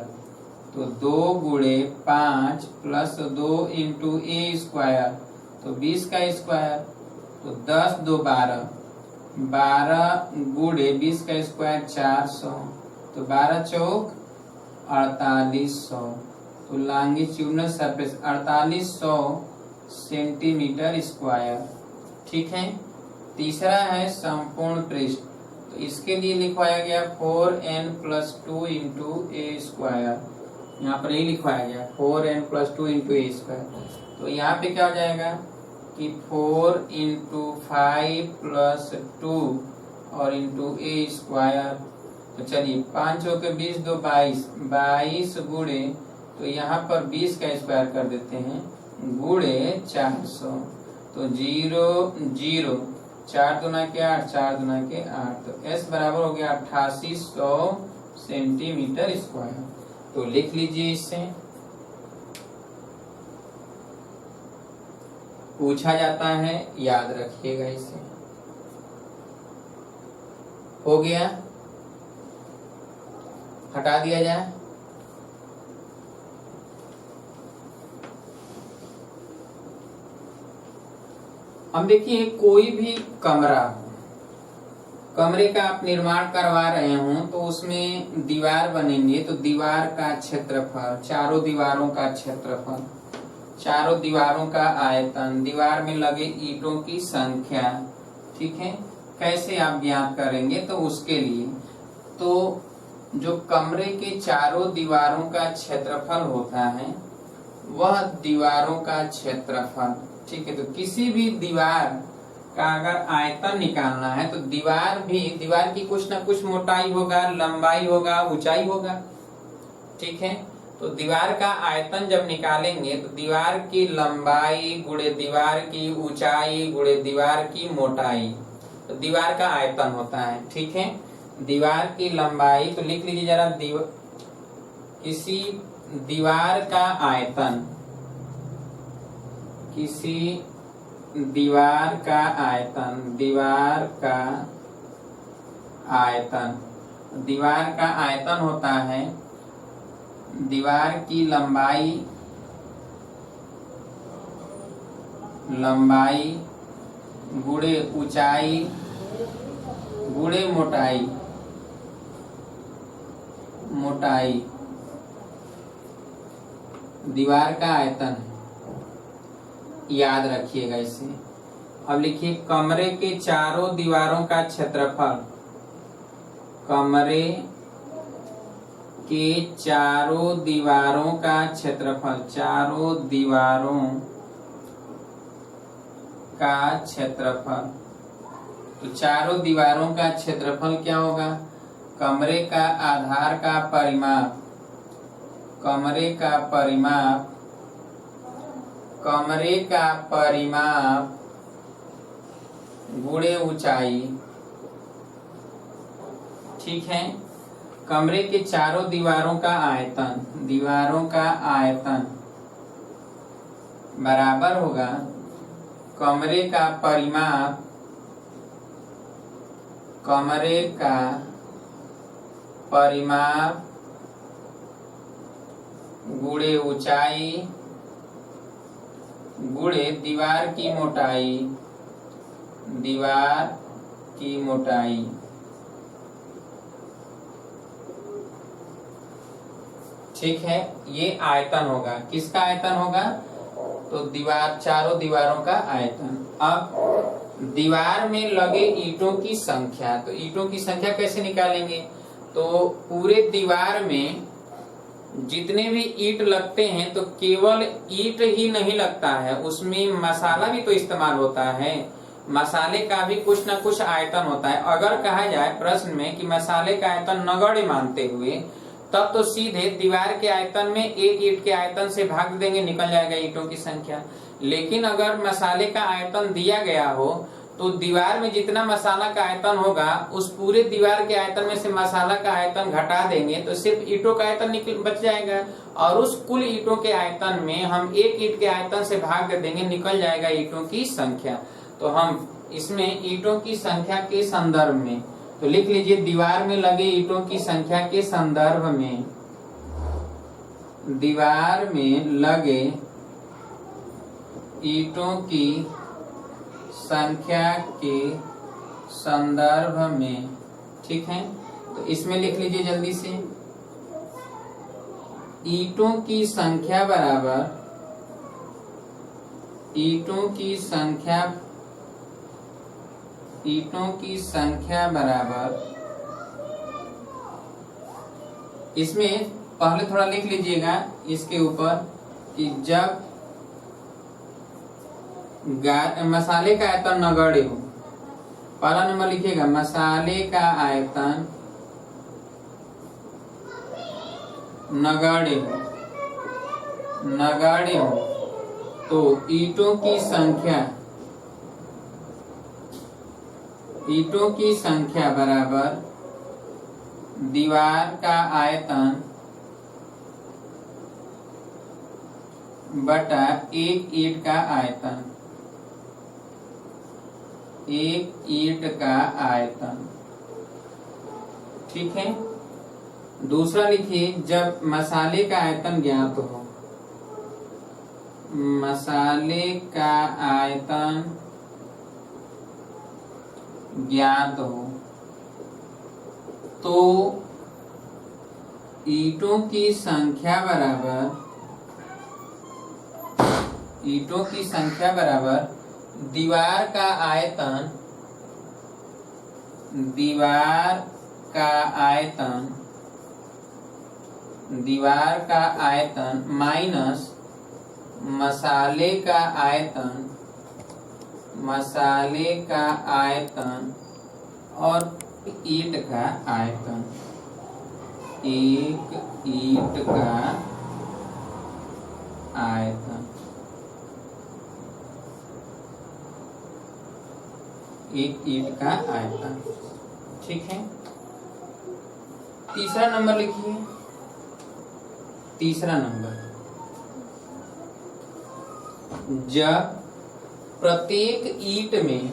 तो 2 गुणे 5 + 2 इंटू a², तो 20 का स्क्वायर, तो 10 2 12, 12 गुणे 20 का स्क्वायर 400, तो 12 चौक 4800, तो लॉन्गिट्यूडनल सरफेस 4800 सेंटीमीटर स्क्वायर। ठीक है, तीसरा है संपूर्ण पृष्ठ, तो इसके लिए लिखवाया गया 4n + 2 इंटू a², यहाँ पर यही लिखवाया गया 4n + 2 इंटू a²। तो यहाँ पे क्या हो जाएगा कि 4 इंटू 5 + 2 और इंटू a²। तो चलिए 5 के 20 2 22, 22 गुणे, तो यहाँ पर 20 का स्क्वायर कर देते हैं, गुणे 400, तो 0 0, 4 दूना के 8, 4 दूना के 8, तो S बराबर हो गया 8800 सेंटीमीटर स्क्वायर। तो लिख लीजिए, इससे पूछा जाता है, याद रखिएगा इसे। हो गया, हटा दिया जाए। अब देखिए कोई भी कमरा, कमरे का आप निर्माण करवा रहे हो तो उसमें दीवार बनेंगे, तो दीवार का क्षेत्रफल, चारों दीवारों का क्षेत्रफल, चारों दीवारों का आयतन, दीवार में लगे ईंटों की संख्या, ठीक है। कैसे आप ज्ञात करेंगे, तो उसके लिए तो जो कमरे के चारों दीवारों का क्षेत्रफल होता है वह दीवारों का क्षेत्रफल, ठीक है। तो किसी भी दीवार का अगर आयतन निकालना है तो दीवार की कुछ ना कुछ मोटाई होगा, लंबाई होगा, ऊंचाई होगा, ठीक है। तो दीवार का आयतन जब निकालेंगे तो दीवार की लंबाई गुणे दीवार की ऊंचाई गुणे दीवार की मोटाई, तो दीवार का आयतन होता है, ठीक है। दीवार की लंबाई, तो लिख लीजिए जरा, किसी दीवार का आयतन, किसी दीवार का आयतन, दीवार का आयतन, दीवार का आयतन होता है दीवार की लंबाई, लंबाई गुणे ऊंचाई गुणे मोटाई, मोटाई दीवार का आयतन, याद रखिएगा इसे। अब लिखिए कमरे के चारों दीवारों का क्षेत्रफल, कमरे के चारों दीवारों का क्षेत्रफल, चारों दीवारों का क्षेत्रफल, तो चारों दीवारों का क्षेत्रफल क्या होगा, कमरे का आधार का परिमाप, कमरे का परिमाप, कमरे का परिमाप गुणे ऊंचाई, ठीक है। कमरे के चारों दीवारों का आयतन, दीवारों का आयतन बराबर होगा कमरे का परिमाप, कमरे का परिमाप गुणे ऊंचाई गुणे दीवार की मोटाई, दीवार की मोटाई, ठीक है। ये आयतन होगा, किसका आयतन होगा, तो दीवार, चारों दीवारों का आयतन। अब दीवार में लगे ईंटों की संख्या, तो ईंटों की संख्या कैसे निकालेंगे, तो पूरे दीवार में जितने भी ईंट लगते हैं तो केवल ईंट ही नहीं लगता है, उसमें मसाला भी तो इस्तेमाल होता है, मसाले का भी कुछ ना कुछ आयतन होता है। अगर कहा जाए प्रश्न में कि मसाले का आयतन नगण्य मानते हुए, तब तो सीधे दीवार के आयतन में एक ईंट के आयतन से भाग देंगे, निकल जाएगा ईंटों की संख्या। लेकिन अगर मसाले का आयतन दिया गया हो तो दीवार में जितना मसाला का आयतन होगा उस पूरे दीवार के आयतन में से मसाला का आयतन घटा देंगे तो सिर्फ ईंटों का आयतन बच जाएगा, और उस कुल ईंटों के आयतन में हम एक ईंट के आयतन से भाग दे देंगे, निकल जाएगा ईंटों की संख्या। तो हम इसमें ईंटों की संख्या के संदर्भ में, तो लिख लीजिए दीवार में लगे ईंटों की संख्या के संदर्भ में, दीवार में लगे ईंटों की संख्या के संदर्भ में, ठीक है। तो इसमें लिख लीजिए जल्दी से, ईंटों की संख्या बराबर, ईंटों की संख्या, ईंटों की संख्या बराबर, इसमें पहले थोड़ा लिख लीजिएगा इसके ऊपर कि जब मसाले का आयतन नगण्य हो, पहला नंबर लिखिएगा, मसाले का आयतन नगण्य हो, नगण्य हो तो ईंटों की संख्या, ईंटों की संख्या बराबर दीवार का आयतन बटा एक ईंट का आयतन, एक ईंट का आयतन, ठीक है। दूसरा लिखिए, जब मसाले का आयतन ज्ञात हो, मसाले का आयतन ज्ञात हो तो ईंटों की संख्या बराबर दीवार का आयतन माइनस मसाले का आयतन और ईंट का आयतन। एक ईंट का आयतन, एक ईंट का आयतन। ठीक है, तीसरा नंबर लिखिए। तीसरा नंबर, जब प्रत्येक ईंट में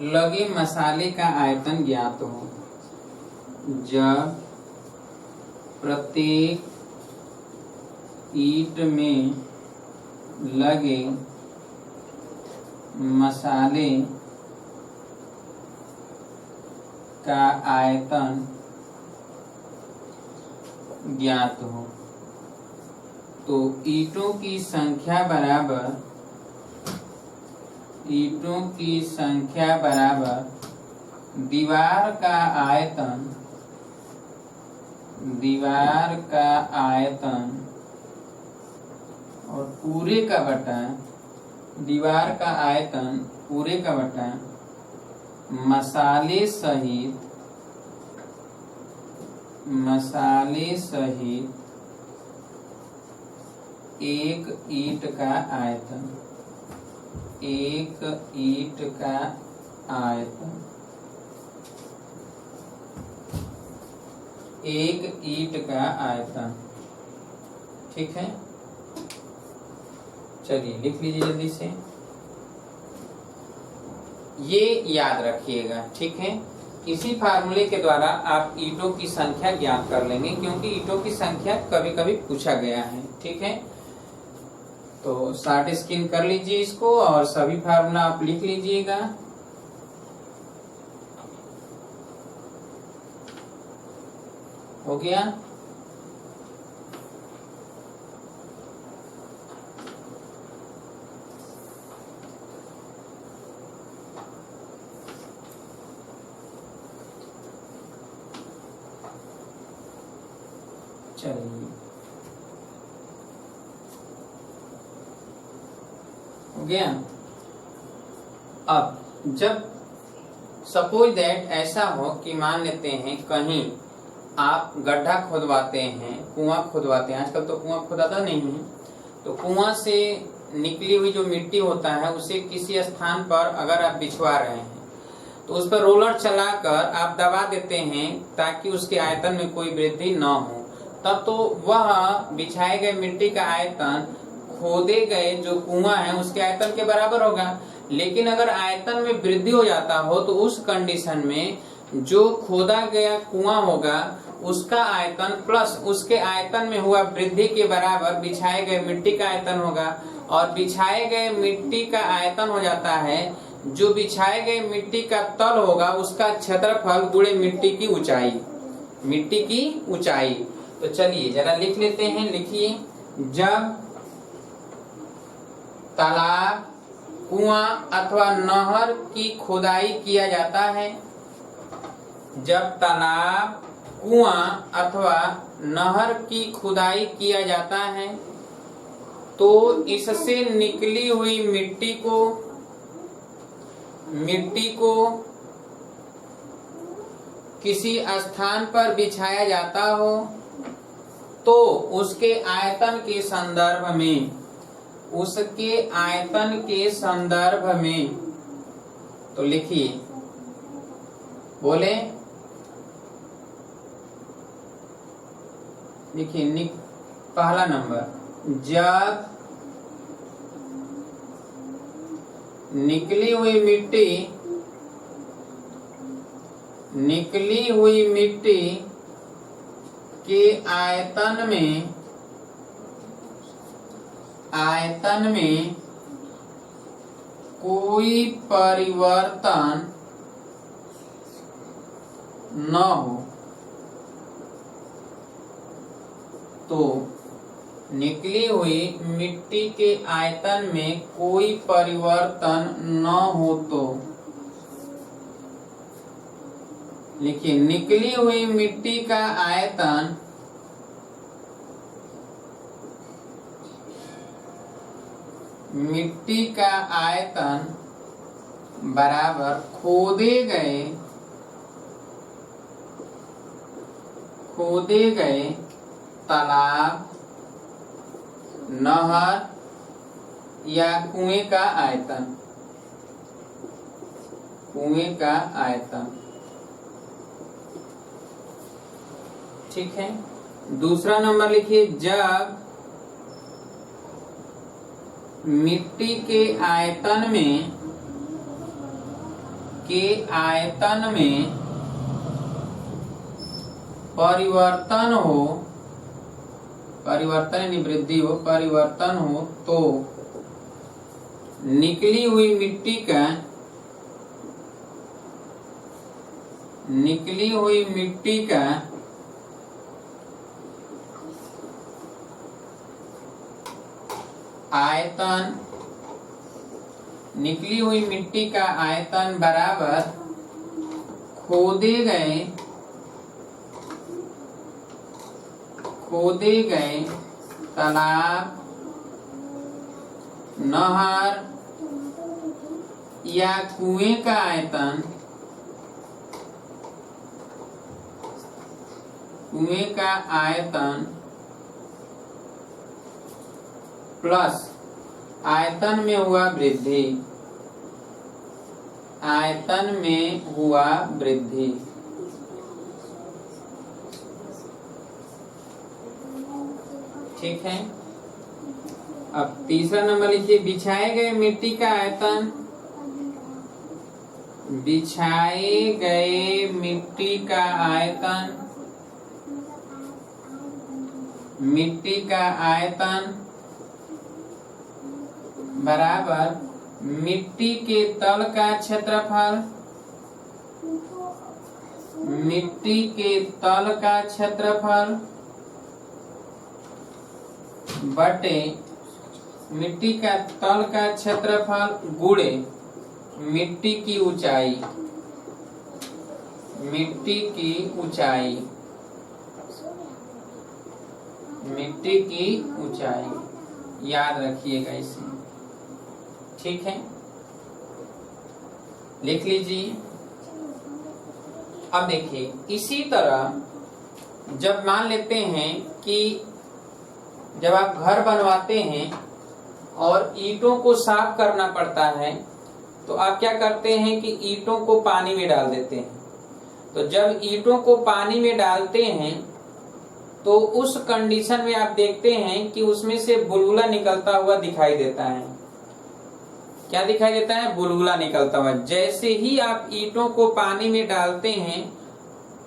लगे मसाले का आयतन ज्ञात हो। जब प्रत्येक ईंट में लगे मसाले का आयतन ज्ञात हो तो ईंटों की संख्या बराबर दीवार का आयतन और पूरे का बटा दीवार का आयतन पूरे का बटा मसाले सहित एक ईंट का आयतन। एक ईंट का आयतन, एक ईंट का आयतन। ठीक है, चलिए लिख लीजिए जल्दी से। ये याद रखिएगा। ठीक है, इसी फार्मूले के द्वारा आप ईंटों की संख्या ज्ञात कर लेंगे, क्योंकि ईंटों की संख्या कभी कभी पूछा गया है। ठीक है, तो शॉर्ट स्क्रीन कर लीजिए इसको और सभी फार्मूला आप लिख लीजिएगा। हो गया? चलिए, हो गया। अब जब सपोज दैट ऐसा हो कि मान लेते हैं कहीं आप गड्ढा खुदवाते हैं, कुआं खुदवाते हैं, आजकल तो कुआं खुदाता नहीं है, तो कुआं से निकली हुई जो मिट्टी होता है उसे किसी स्थान पर अगर आप बिछवा रहे हैं तो उस पर रोलर चलाकर आप दबा देते हैं ताकि उसके आयतन में कोई वृद्धि न हो, तब तो वह बिछाए गए मिट्टी का आयतन खोदे गए जो कुआं है उसके आयतन के बराबर होगा। लेकिन अगर आयतन में वृद्धि हो जाता हो तो उस कंडीशन में जो खोदा गया कुआं होगा उसका आयतन प्लस उसके आयतन में हुआ वृद्धि के बराबर बिछाए गए मिट्टी का आयतन होगा। और बिछाए गए मिट्टी का आयतन हो जाता है जो बिछाए गए मिट्टी का तल होगा उसका क्षेत्रफल गुणे मिट्टी की ऊंचाई। तो चलिए जरा लिख लेते हैं। लिखिए, जब तालाब, कुआं अथवा नहर की खुदाई किया जाता है, जब तालाब, कुआं अथवा नहर की खुदाई किया जाता है तो इससे निकली हुई मिट्टी को किसी स्थान पर बिछाया जाता हो तो उसके आयतन के संदर्भ में तो लिखिए, बोले, लिखिए पहला नंबर, जब निकली हुई मिट्टी के आयतन में कोई परिवर्तन न हो तो निकली हुई मिट्टी के आयतन में कोई परिवर्तन न हो तो, लिखिए, निकली हुई मिट्टी का आयतन बराबर खोदे गए तालाब, नहर या कुएं का आयतन। ठीक है। दूसरा नंबर लिखिए, जब मिट्टी के आयतन में परिवर्तन यानी वृद्धि हो, परिवर्तन हो तो निकली हुई मिट्टी का आयतन बराबर खोदे गए तालाब, नहर या कुएं का आयतन प्लस आयतन में हुआ वृद्धि। ठीक है। अब तीसरा नंबर लिखिए, बिछाए गए मिट्टी का आयतन बराबर मिट्टी के तल का क्षेत्रफल बटे मिट्टी का तल का क्षेत्रफल गुणे मिट्टी की ऊंचाई। याद रखिएगा इसे। ठीक है, लिख लीजिए। अब देखिए, इसी तरह जब मान लेते हैं कि जब आप घर बनवाते हैं और ईंटों को साफ करना पड़ता है तो आप क्या करते हैं कि ईंटों को पानी में डाल देते हैं। तो जब ईंटों को पानी में डालते हैं तो उस कंडीशन में आप देखते हैं कि उसमें से बुलबुला निकलता हुआ दिखाई देता है। क्या दिखाई देता है? बुलबुला निकलता हुआ। जैसे ही आप ईंटों को पानी में डालते हैं,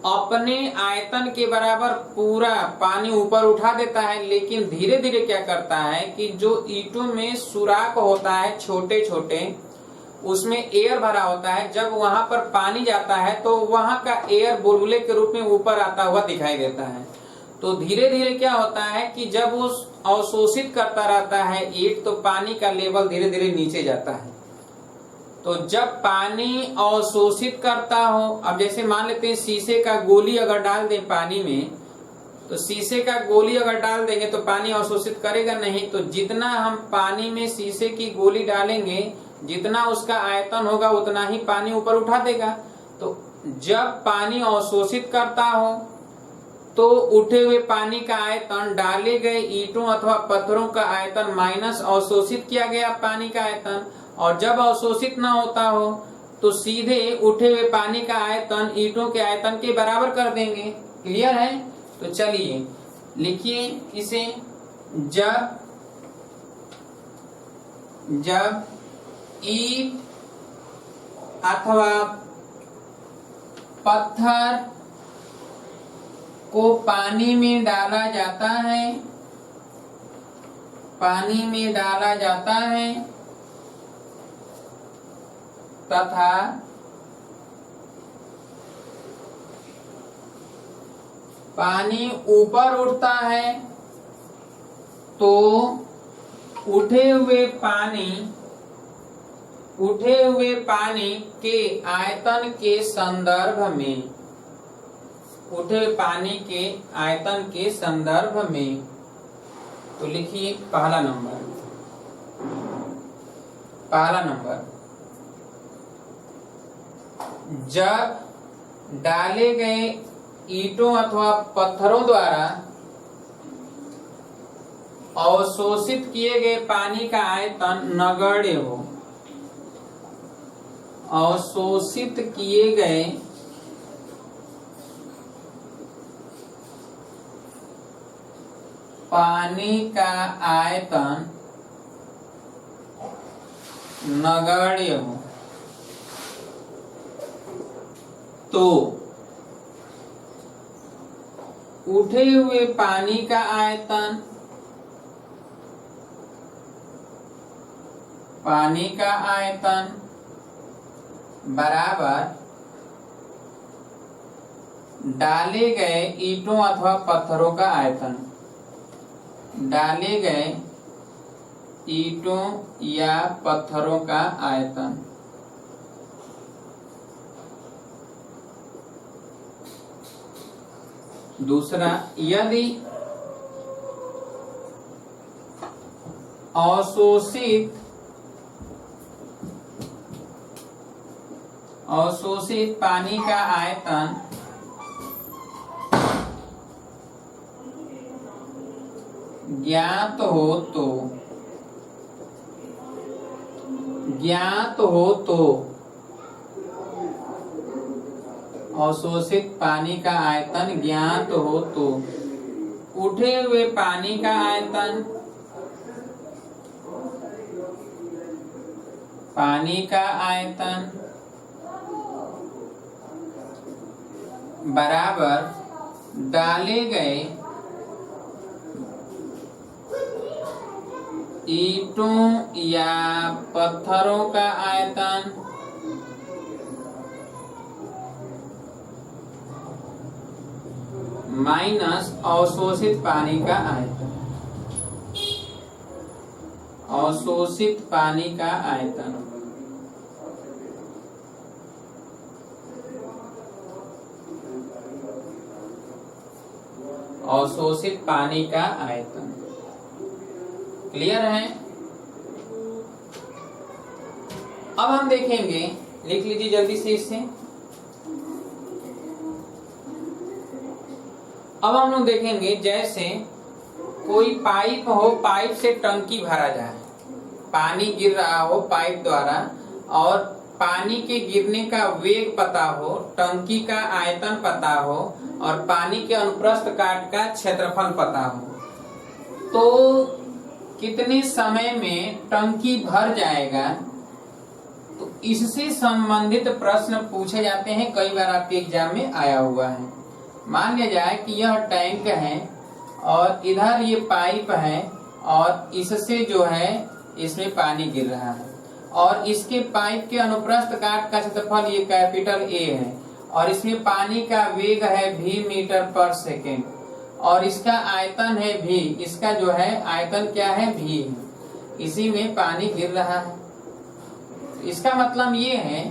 अपने आयतन के बराबर पूरा पानी ऊपर उठा देता है, लेकिन धीरे धीरे क्या करता है कि जो ईंटों में सुराख होता है छोटे छोटे, उसमें एयर भरा होता है, जब वहां पर पानी जाता है तो वहां का एयर बुलबुले के रूप में ऊपर आता हुआ दिखाई देता है। तो धीरे धीरे क्या होता है कि जब वो अवशोषित करता रहता है ईंट, तो पानी का लेवल धीरे धीरे नीचे जाता है। तो जब पानी अवशोषित करता हो, अब जैसे मान लेते हैं शीशे का गोली अगर डाल दें पानी में, तो शीशे का गोली अगर डाल देंगे तो पानी अवशोषित करेगा नहीं। तो जितना हम पानी में शीशे की गोली डालेंगे, जितना उसका आयतन होगा उतना ही पानी ऊपर उठा देगा। तो जब पानी अवशोषित करता हो तो उठे हुए पानी का आयतन डाले गए ईंटों अथवा पत्थरों का आयतन माइनस अवशोषित किया गया पानी का आयतन, और जब अवशोषित ना होता हो तो सीधे उठे हुए पानी का आयतन ईंटों के आयतन के बराबर कर देंगे। क्लियर है? तो चलिए लिखिए इसे। जब ईंट अथवा पत्थर को पानी में डाला जाता है पानी ऊपर उठता है तो उठे हुए पानी के आयतन के संदर्भ में, उठे पानी के आयतन के संदर्भ में, तो लिखिए पहला नंबर जब डाले गए ईंटों अथवा पत्थरों द्वारा अवशोषित किए गए पानी का आयतन नगण्य हो, अवशोषित किए गए पानी का आयतन नगण्य हो, तो उठे हुए पानी का आयतन बराबर डाले गए ईंटों अथवा पत्थरों का आयतन, डाले गए ईंटों या पत्थरों का आयतन। दूसरा, यदि अवशोषित पानी का आयतन ज्ञात हो तो अवशोषित पानी का आयतन ज्ञात हो तो उठे हुए पानी का आयतन बराबर डाले गए ईंटों या पत्थरों का आयतन माइनस अवशोषित पानी का आयतन, अवशोषित पानी का आयतन। अवशोषित पानी का आयतन। क्लियर है? अब हम देखेंगे, लिख लीजिए जल्दी से इसे। अब हम लोग देखेंगे जैसे कोई पाइप हो, पाइप से टंकी भरा जाए, पानी गिर रहा हो पाइप द्वारा और पानी के गिरने का वेग पता हो, टंकी का आयतन पता हो और पानी के अनुप्रस्थ काट का क्षेत्रफल पता हो, तो कितने समय में टंकी भर जाएगा। तो इससे संबंधित प्रश्न पूछे जाते हैं, कई बार आपके एग्जाम में आया हुआ है। मान लिया जाए कि यह टैंक है और इधर ये पाइप है और इससे जो है इसमें पानी गिर रहा है और इसके पाइप के अनुप्रस्थ काट का क्षेत्रफल ये कैपिटल ए है और इसमें पानी का वेग है v मीटर पर सेकेंड और इसका आयतन है v, इसका जो है आयतन क्या है v, इसी में पानी गिर रहा है। इसका मतलब ये है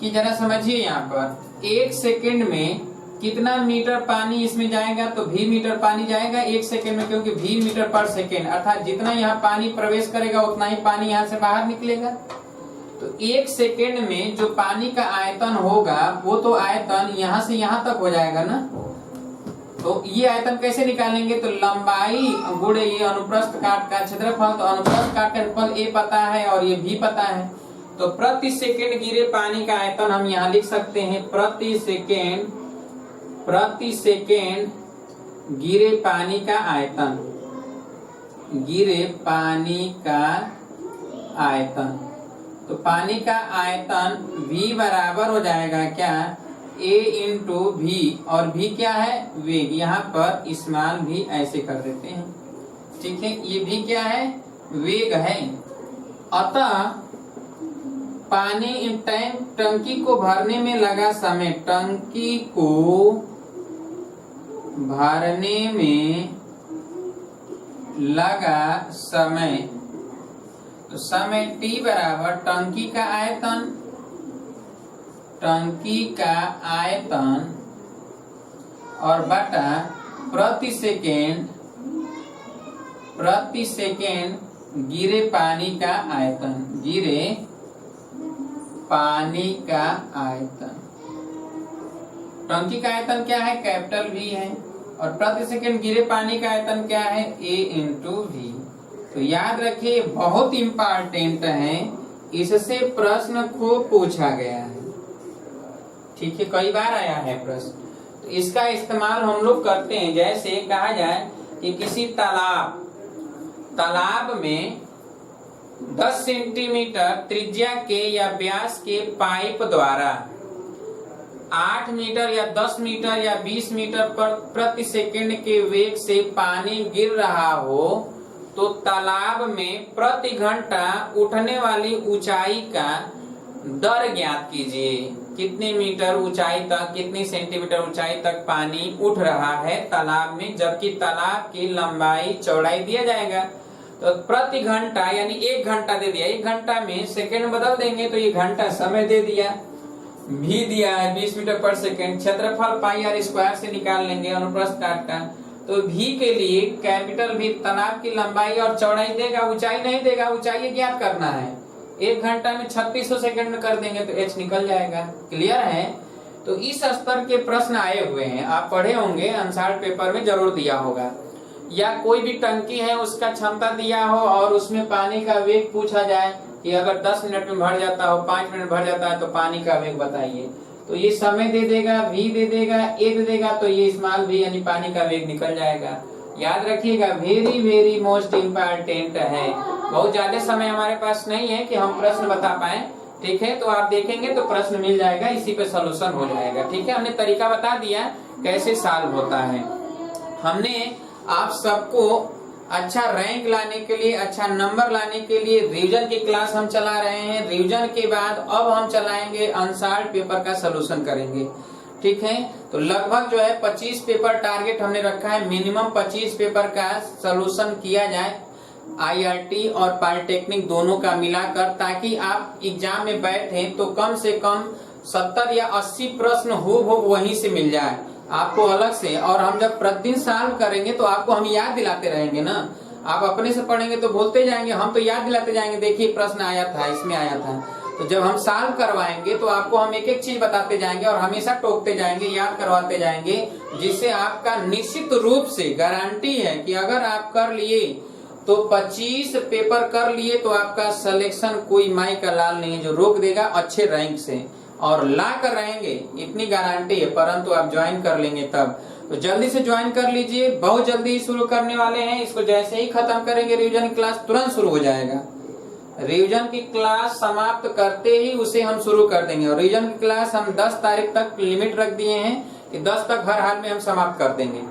कि जरा समझिए, यहाँ पर 1 सेकेंड में कितना मीटर पानी इसमें जाएगा, तो v मीटर पानी जाएगा 1 सेकेंड में, क्योंकि v मीटर पर सेकेंड अर्थात जितना यहाँ पानी प्रवेश करेगा उतना ही पानी यहाँ से बाहर निकलेगा। तो 1 सेकेंड में जो पानी का आयतन होगा वो तो आयतन यहाँ से यहाँ तक हो जाएगा ना। तो ये आयतन कैसे निकालेंगे, तो लंबाई गुणे ये अनुप्रस्थ काट का क्षेत्रफल, तो अनुप्रस्थ काट का क्षेत्रफल a पता है और ये v पता है। तो प्रति सेकेंड गिरे पानी का आयतन हम यहाँ लिख सकते हैं, प्रति सेकेंड गिरे पानी का आयतन, गिरे पानी का आयतन। तो पानी का आयतन v बराबर हो जाएगा क्या, a इंटू v, और v क्या है, वेग। यहाँ पर स्मॉल v ऐसे कर देते हैं, ठीक है। ये v क्या है, वेग है। अतः पानी टंकी को भरने में लगा समय, टंकी को भरने में लगा समय, तो समय T बराबर टंकी का आयतन और बटा प्रति सेकेंड गिरे पानी का आयतन। टंकी का आयतन क्या है? कैपिटल V है, और प्रति सेकेंड गिरे पानी का आयतन क्या है? A into V। तो याद रखिए, बहुत इंपॉर्टेंट है, इससे प्रश्न को पूछा गया है। ठीक है, कई बार आया है प्रश्न, तो इसका इस्तेमाल हम लोग करते हैं। जैसे कहा जाए कि किसी तालाब में 10 सेंटीमीटर त्रिज्या के या व्यास के पाइप द्वारा 8 मीटर या 10 मीटर या 20 मीटर पर प्रति सेकंड के वेग से पानी गिर रहा हो, तो तालाब में प्रति घंटा उठने वाली ऊंचाई का दर ज्ञात कीजिए। कितने मीटर ऊंचाई तक, कितनी सेंटीमीटर ऊंचाई तक पानी उठ रहा है तालाब में, जबकि तालाब की लंबाई चौड़ाई दिया जाएगा। तो प्रति घंटा यानी 1 घंटा दे दिया, 1 घंटा में सेकंड बदल देंगे तो ये घंटा समय दे दिया। भी दिया है 20 मीटर पर सेकंड, क्षेत्रफल पाई आर स्क्वायर से निकाल लेंगे अनुप्रस्थ काट का। तो भी के लिए कैपिटल भी तालाब की लंबाई और चौड़ाई देगा, ऊंचाई नहीं देगा, ऊंचाई ज्ञात करना है। 1 घंटा में 3600 सेकंड में कर देंगे तो h निकल जाएगा। क्लियर है? तो इस स्तर के प्रश्न आए हुए हैं, आप पढ़े होंगे, अनसाल्ड पेपर में जरूर दिया होगा। या कोई भी टंकी है, उसका क्षमता दिया हो और उसमें पानी का वेग पूछा जाए कि अगर 10 मिनट में भर जाता हो, 5 मिनट भर जाता है, तो पानी का वेग बताइए। तो ये समय दे देगा, v दे देगा, a दे देगा, तो ये स्मॉल v यानी पानी का वेग निकल जाएगा। याद रखिएगा, वेरी मोस्ट इम्पोर्टेंट है। बहुत ज्यादा समय हमारे पास नहीं है कि हम प्रश्न बता पाए। ठीक है, तो आप देखेंगे तो प्रश्न मिल जाएगा, इसी पे सोल्यूशन हो जाएगा। ठीक है, हमने तरीका बता दिया कैसे सॉल्व होता है। हमने आप सबको अच्छा रैंक लाने के लिए, अच्छा नंबर लाने के लिए रिवीजन की क्लास हम चला रहे हैं। रिवीजन के बाद अब हम चलाएंगे अनसॉल्व्ड पेपर का सलूशन करेंगे। ठीक है, तो लगभग जो है 25 पेपर टारगेट हमने रखा है, मिनिमम 25 पेपर का सलूशन किया जाए IRT और पॉलिटेक्निक दोनों का मिलाकर, ताकि आप एग्जाम में बैठे तो कम से कम 70 या 80 प्रश्न हो वहीं से मिल जाए आपको अलग से। और हम जब प्रतिदिन सॉल्व करेंगे तो आपको हम याद दिलाते रहेंगे ना। आप अपने से पढ़ेंगे तो भूलते जाएंगे, हम तो याद दिलाते जाएंगे, देखिए प्रश्न आया था, इसमें आया था। तो जब हम सॉल्व करवाएंगे तो आपको हम एक एक चीज बताते जाएंगे और हमेशा टोकते जाएंगे, याद करवाते जाएंगे, जिससे आपका निश्चित रूप से गारंटी है कि अगर आप कर लिए तो 25 पेपर कर लिए तो आपका सिलेक्शन कोई माई का लाल नहीं है जो रोक देगा अच्छे रैंक से, और ला कर रहेंगे, इतनी गारंटी है। परंतु आप ज्वाइन कर लेंगे तब, तो जल्दी से ज्वाइन कर लीजिए। बहुत जल्दी शुरू करने वाले हैं इसको, जैसे ही खत्म करेंगे रिवीजन क्लास तुरंत शुरू हो जाएगा। रिवीजन की क्लास समाप्त करते ही उसे हम शुरू कर देंगे। और रिवीजन की क्लास हम 10 तारीख तक लिमिट रख दिए हैं कि 10 तक हर हाल में हम समाप्त कर देंगे।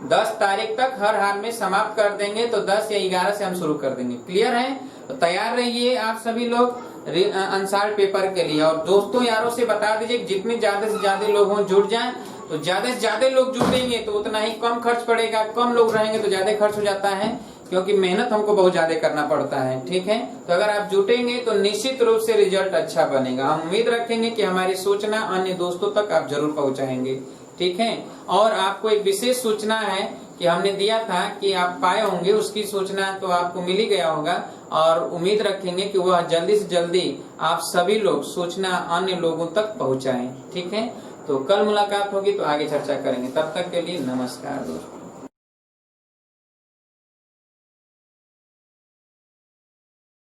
10 तारीख तक हर हाल में समाप्त कर देंगे, तो 10 या 11 से हम शुरू कर देंगे। क्लियर है? तो तैयार रहिए आप सभी लोग अनसॉल्व्ड पेपर के लिए। और दोस्तों यारों से बता दीजिए, जितने ज्यादा से ज्यादा लोग हों जुड़ जाएं, तो ज्यादा से ज्यादा लोग जुड़ेंगे तो उतना ही कम खर्च पड़ेगा, कम लोग रहेंगे तो ज्यादा खर्च हो जाता है, क्योंकि मेहनत हमको बहुत ज्यादा करना पड़ता है। ठीक है, तो अगर आप जुटेंगे तो निश्चित रूप से रिजल्ट अच्छा बनेगा। हम उम्मीद रखेंगे कि हमारी सूचना अन्य दोस्तों तक आप जरूर पहुंचाएंगे। ठीक है, और आपको एक विशेष सूचना है कि हमने दिया था कि आप पाए होंगे, उसकी सूचना तो आपको मिल ही गया होगा, और उम्मीद रखेंगे कि वह जल्दी से जल्दी आप सभी लोग सूचना अन्य लोगों तक पहुंचाएं। ठीक है, तो कल मुलाकात होगी तो आगे चर्चा करेंगे। तब तक के लिए नमस्कार दोस्तों।